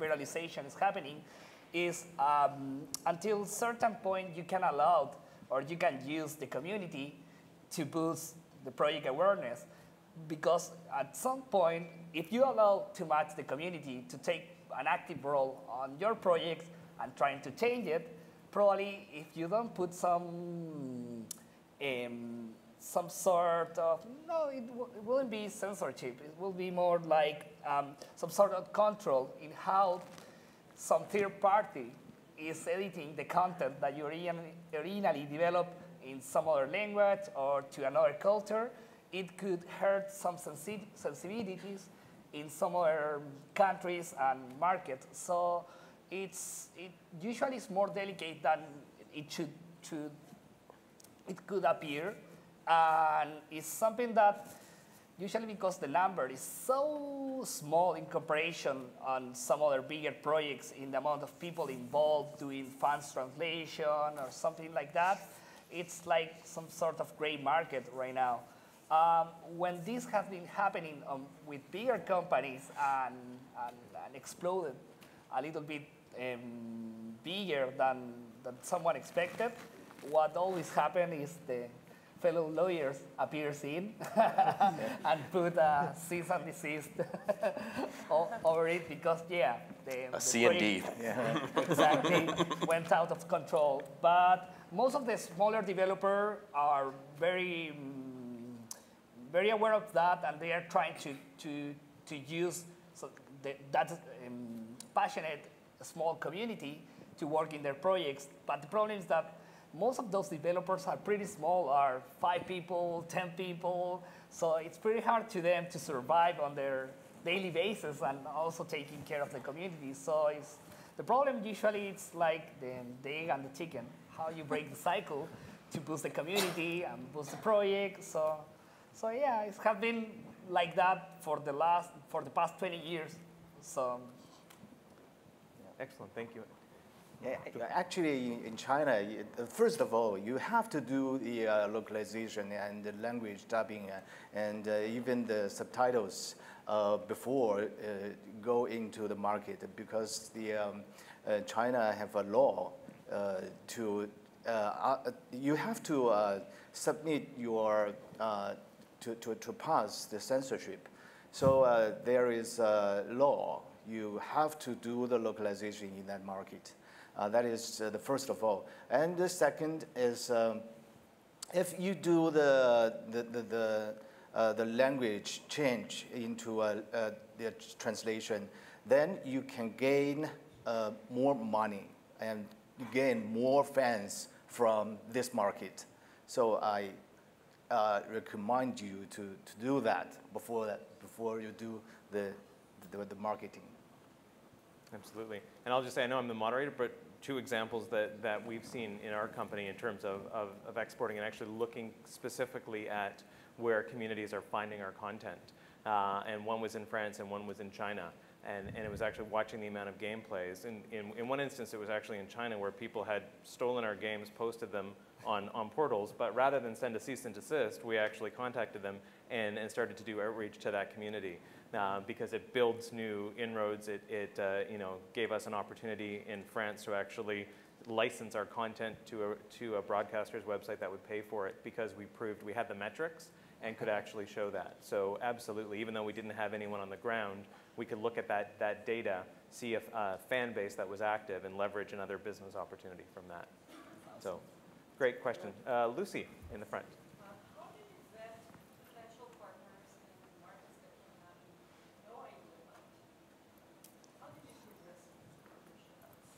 [SPEAKER 4] viralization is happening is until certain point you can allow or you can use the community to boost the project awareness. Because at some point, if you allow too much the community to take an active role on your projects and trying to change it, probably if you don't put some sort of, no, it wouldn't be censorship. It will be more like some sort of control in how some third party is editing the content that you originally developed in some other language or to another culture. It could hurt some sensibilities in some other countries and markets. So it usually is more delicate than it could appear. And it's something that usually because the number is so small in comparison on some other bigger projects in the amount of people involved doing fans translation or something like that, it's like some sort of gray market right now. When this has been happening with bigger companies and exploded a little bit bigger than someone expected, what always happens is the fellow lawyers appears in and put a cease and desist over it because, yeah, the
[SPEAKER 8] C&D.
[SPEAKER 4] Exactly, went out of control. But most of the smaller developers are very aware of that, and they are trying to use that passionate small community to work in their projects. But the problem is that most of those developers are pretty small, are 5 people, 10 people, so it's pretty hard to them to survive on their daily basis and also taking care of the community. So the problem usually it's like the egg and the chicken, how you break the cycle to boost the community and boost the project. So yeah, it has been like that for the past 20 years. So
[SPEAKER 2] excellent, thank you.
[SPEAKER 7] Actually, in China, first of all, you have to do the localization and the language dubbing and even the subtitles before go into the market, because China have a law you have to submit your to pass the censorship. So there is a law. You have to do the localization in that market. That is the first of all. And the second is if you do the language change into the translation, then you can gain more money and gain more fans from this market. So I recommend you to do that before you do the marketing.
[SPEAKER 2] Absolutely. And I'll just say, I know I'm the moderator, but 2 examples that we've seen in our company in terms of exporting and actually looking specifically at where communities are finding our content. And one was in France and one was in China. And it was actually watching the amount of gameplays. In one instance, it was actually in China where people had stolen our games, posted them on portals, but rather than send a cease and desist, we actually contacted them and started to do outreach to that community. Because it builds new inroads. It gave us an opportunity in France to actually license our content to a broadcaster's website that would pay for it, because we proved we had the metrics and could actually show that. So absolutely, even though we didn't have anyone on the ground, we could look at that data, see a fan base that was active, and leverage another business opportunity from that. So great question. Lucy in the front.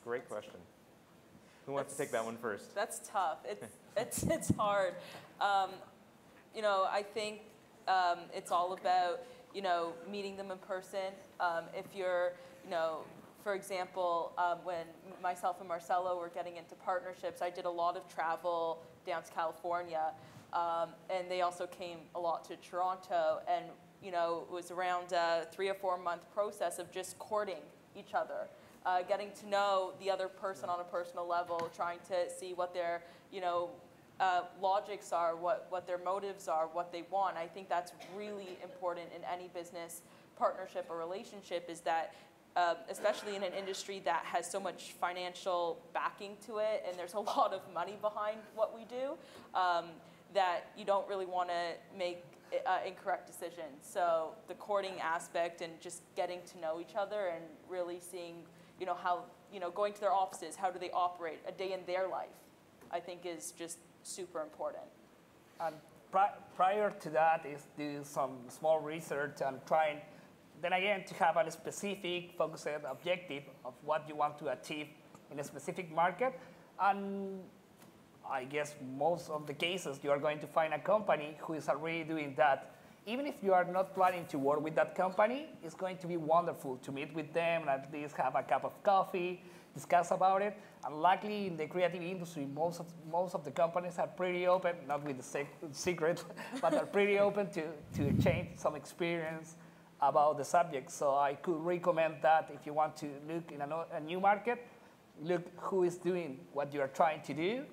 [SPEAKER 2] Great question. Who wants to take that one first?
[SPEAKER 3] That's tough. It's hard. I think it's all about meeting them in person. If you're For example, when myself and Marcelo were getting into partnerships, I did a lot of travel down to California, and they also came a lot to Toronto, and you know, it was around a 3 or 4 month process of just courting each other, getting to know the other person on a personal level, trying to see what their, you know, logics are, what their motives are, what they want. I think that's really important in any business partnership or relationship, is that especially in an industry that has so much financial backing to it, and there's a lot of money behind what we do, that you don't really want to make incorrect decisions. So the courting aspect and just getting to know each other and really seeing, you know, how, you know, going to their offices, how do they operate, a day in their life, I think is just super important.
[SPEAKER 4] And prior to that is do some small research and trying, then again, to have a specific focused objective of what you want to achieve in a specific market. And I guess most of the cases you are going to find a company who is already doing that. Even if you are not planning to work with that company, it's going to be wonderful to meet with them and at least have a cup of coffee, discuss about it. And luckily in the creative industry, most of the companies are pretty open, not with the secret, but are pretty open to exchange some experience about the subject. So I could recommend that if you want to look in a new market, look who is doing what you are trying to do,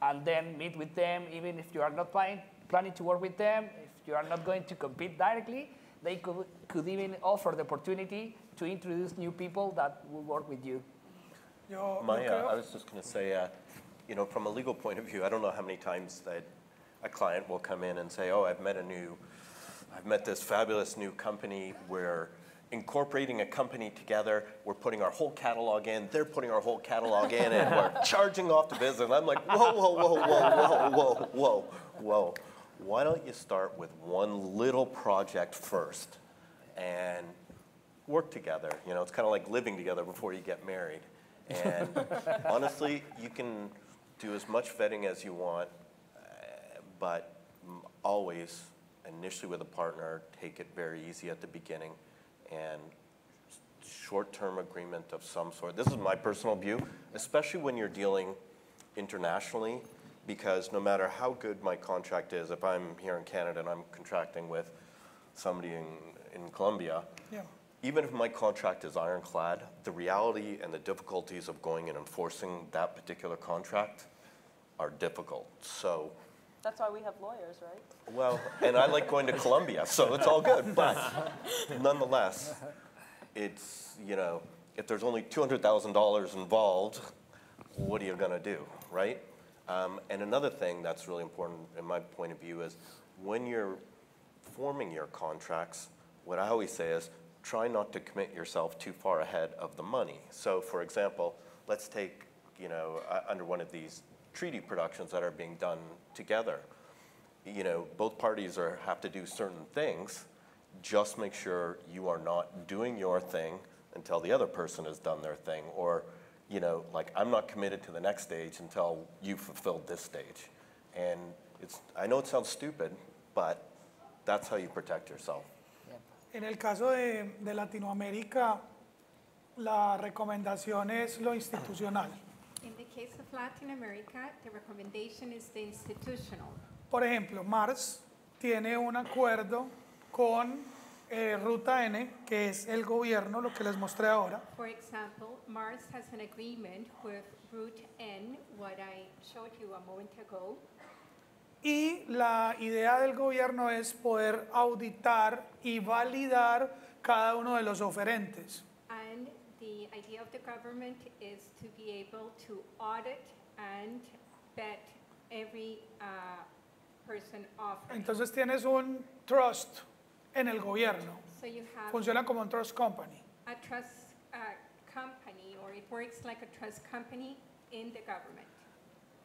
[SPEAKER 4] and then meet with them. Even if you are not planning to work with them, if you are not going to compete directly, they could even offer the opportunity to introduce new people that will work with you.
[SPEAKER 8] I was just going to say, you know, from a legal point of view, I don't know how many times that a client will come in and say, oh, I've met this fabulous new company. We're incorporating a company together. We're putting our whole catalog in. They're putting our whole catalog in, and we're charging off the business. And I'm like, whoa, whoa, whoa, whoa, whoa, whoa, whoa. Why don't you start with one little project first and work together? You know, it's kind of like living together before you get married. And honestly, you can do as much vetting as you want, but always, initially with a partner, take it very easy at the beginning, and short-term agreement of some sort. This is my personal view, especially when you're dealing internationally, because no matter how good my contract is, if I'm here in Canada and I'm contracting with somebody in Colombia, yeah. Even if my contract is ironclad, the reality and the difficulties of going and enforcing that particular contract are difficult. So
[SPEAKER 3] that's why we have lawyers, right?
[SPEAKER 8] Well, and I like going to Colombia, so it's all good. But nonetheless, it's, you know, if there's only $200,000 involved, what are you going to do, right? And another thing that's really important in my point of view is when you're forming your contracts, what I always say is try not to commit yourself too far ahead of the money. So for example, let's take, you know, under one of these treaty productions that are being done together. You know, both parties have to do certain things. Just make sure you are not doing your thing until the other person has done their thing. Or, you know, like I'm not committed to the next stage until you fulfilled this stage. And I know it sounds stupid, but that's how you protect yourself.
[SPEAKER 5] En el caso de Latinoamérica, la recomendación es lo institucional.
[SPEAKER 6] In the case of Latin America, the recommendation is the institutional.
[SPEAKER 5] Por ejemplo, Mars tiene un acuerdo con Ruta N, que es el gobierno, lo que les mostré ahora.
[SPEAKER 6] For example, Mars has an agreement with Route N, what I showed you a moment ago.
[SPEAKER 5] Y la idea del gobierno es poder auditar y validar cada uno de los oferentes.
[SPEAKER 6] And the idea of the government is to be able to audit and vet every person offering.
[SPEAKER 5] Entonces tienes un trust en el gobierno.
[SPEAKER 6] So you have
[SPEAKER 5] Funciona como un trust company.
[SPEAKER 6] a trust company, or it works like a trust company in the government.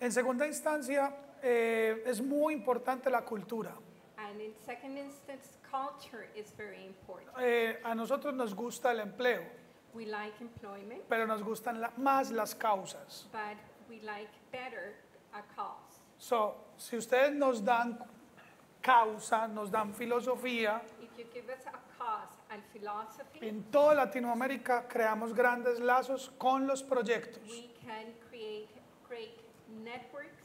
[SPEAKER 5] En segunda instancia, es muy importante la cultura.
[SPEAKER 6] And in second instance, culture is very important.
[SPEAKER 5] A nosotros nos gusta el empleo,
[SPEAKER 6] We like employment,
[SPEAKER 5] pero nos gustan más las causas.
[SPEAKER 6] but we like better a cause.
[SPEAKER 5] So, si ustedes nos dan causa, nos dan filosofía,
[SPEAKER 6] If you give us a cause, and philosophy.
[SPEAKER 5] En toda Latinoamérica creamos grandes lazos con los proyectos.
[SPEAKER 6] We can create great networks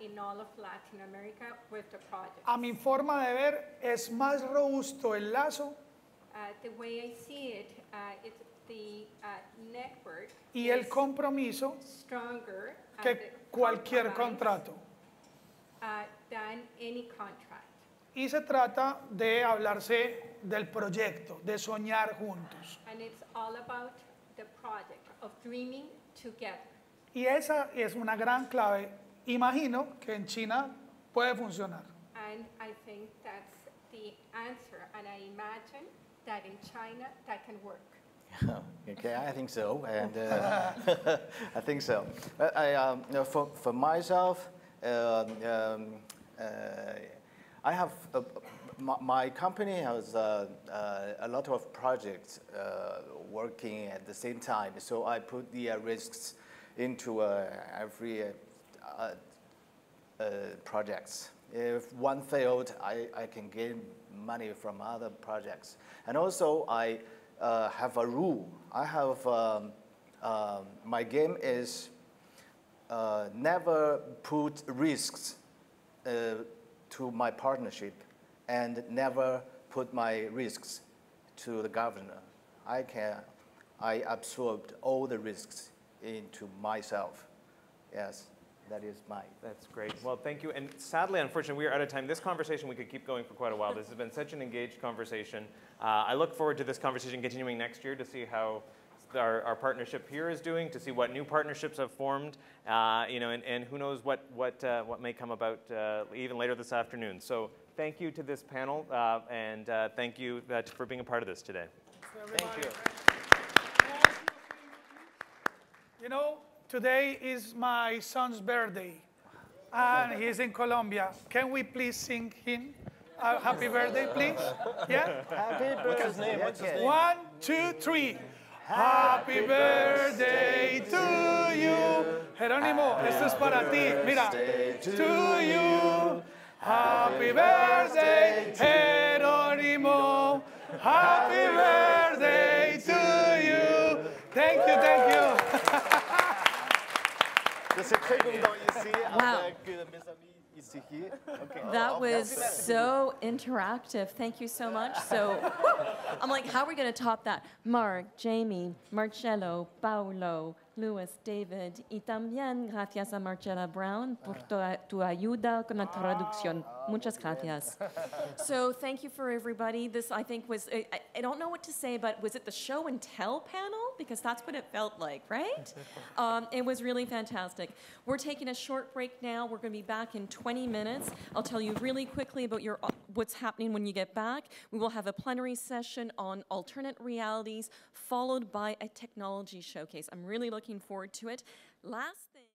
[SPEAKER 6] in all of Latin America with the project.
[SPEAKER 5] A mi forma de ver, es más robusto el lazo
[SPEAKER 6] The way I see it, it's the network
[SPEAKER 5] y el
[SPEAKER 6] is
[SPEAKER 5] compromiso
[SPEAKER 6] stronger
[SPEAKER 5] que
[SPEAKER 6] the
[SPEAKER 5] cualquier
[SPEAKER 6] compromise,
[SPEAKER 5] contrato.
[SPEAKER 6] Than any contract.
[SPEAKER 5] Y se trata de hablarse del proyecto, de soñar juntos.
[SPEAKER 6] And it's all about the project, of dreaming together.
[SPEAKER 5] Y esa es una gran clave. Imagino que en China puede funcionar.
[SPEAKER 6] And I think that's the answer. And I imagine that in China that can work.
[SPEAKER 7] Okay, I think so, and I think so. For myself, I have my company has a lot of projects working at the same time, so I put the risks into every projects. If one failed, I can gain money from other projects, and also I have a rule. I have my game is never put risks to my partnership and never put my risks to the governor. I absorbed all the risks into myself. Yes, that is my.
[SPEAKER 2] That's great. Well, thank you. And sadly, unfortunately, we are out of time. This conversation, we could keep going for quite a while. This has been such an engaged conversation. I look forward to this conversation continuing next year to see how our partnership here is doing, to see what new partnerships have formed, and who knows what may come about even later this afternoon. So thank you to this panel, and thank you for being a part of this today.
[SPEAKER 7] Thank you.
[SPEAKER 5] You know, today is my son's birthday, and he's in Colombia. Can we please sing him happy birthday, please? Yeah?
[SPEAKER 7] Happy birthday.
[SPEAKER 8] What's his name? What's his name?
[SPEAKER 5] 1, 2, 3. Happy birthday to you. Jerónimo, esto es para ti. Mira. To you. Happy birthday, Jerónimo. Happy birthday to you. Thank you, thank you.
[SPEAKER 1] Wow. That was so interactive. Thank you so much. So I'm like, how are we going to top that? Mark, Jayme, Marcelo, Paulo, Luis, David, y también gracias a Marcela Brown por tu ayuda con la traducción. Muchas gracias. So thank you for everybody. This, I think, was, I don't know what to say, but was it the show and tell panel? Because that's what it felt like, right? It was really fantastic. We're taking a short break now. We're going to be back in 20 minutes. I'll tell you really quickly about what's happening when you get back. We will have a plenary session on alternate realities, followed by a technology showcase. I'm really looking forward to it. Last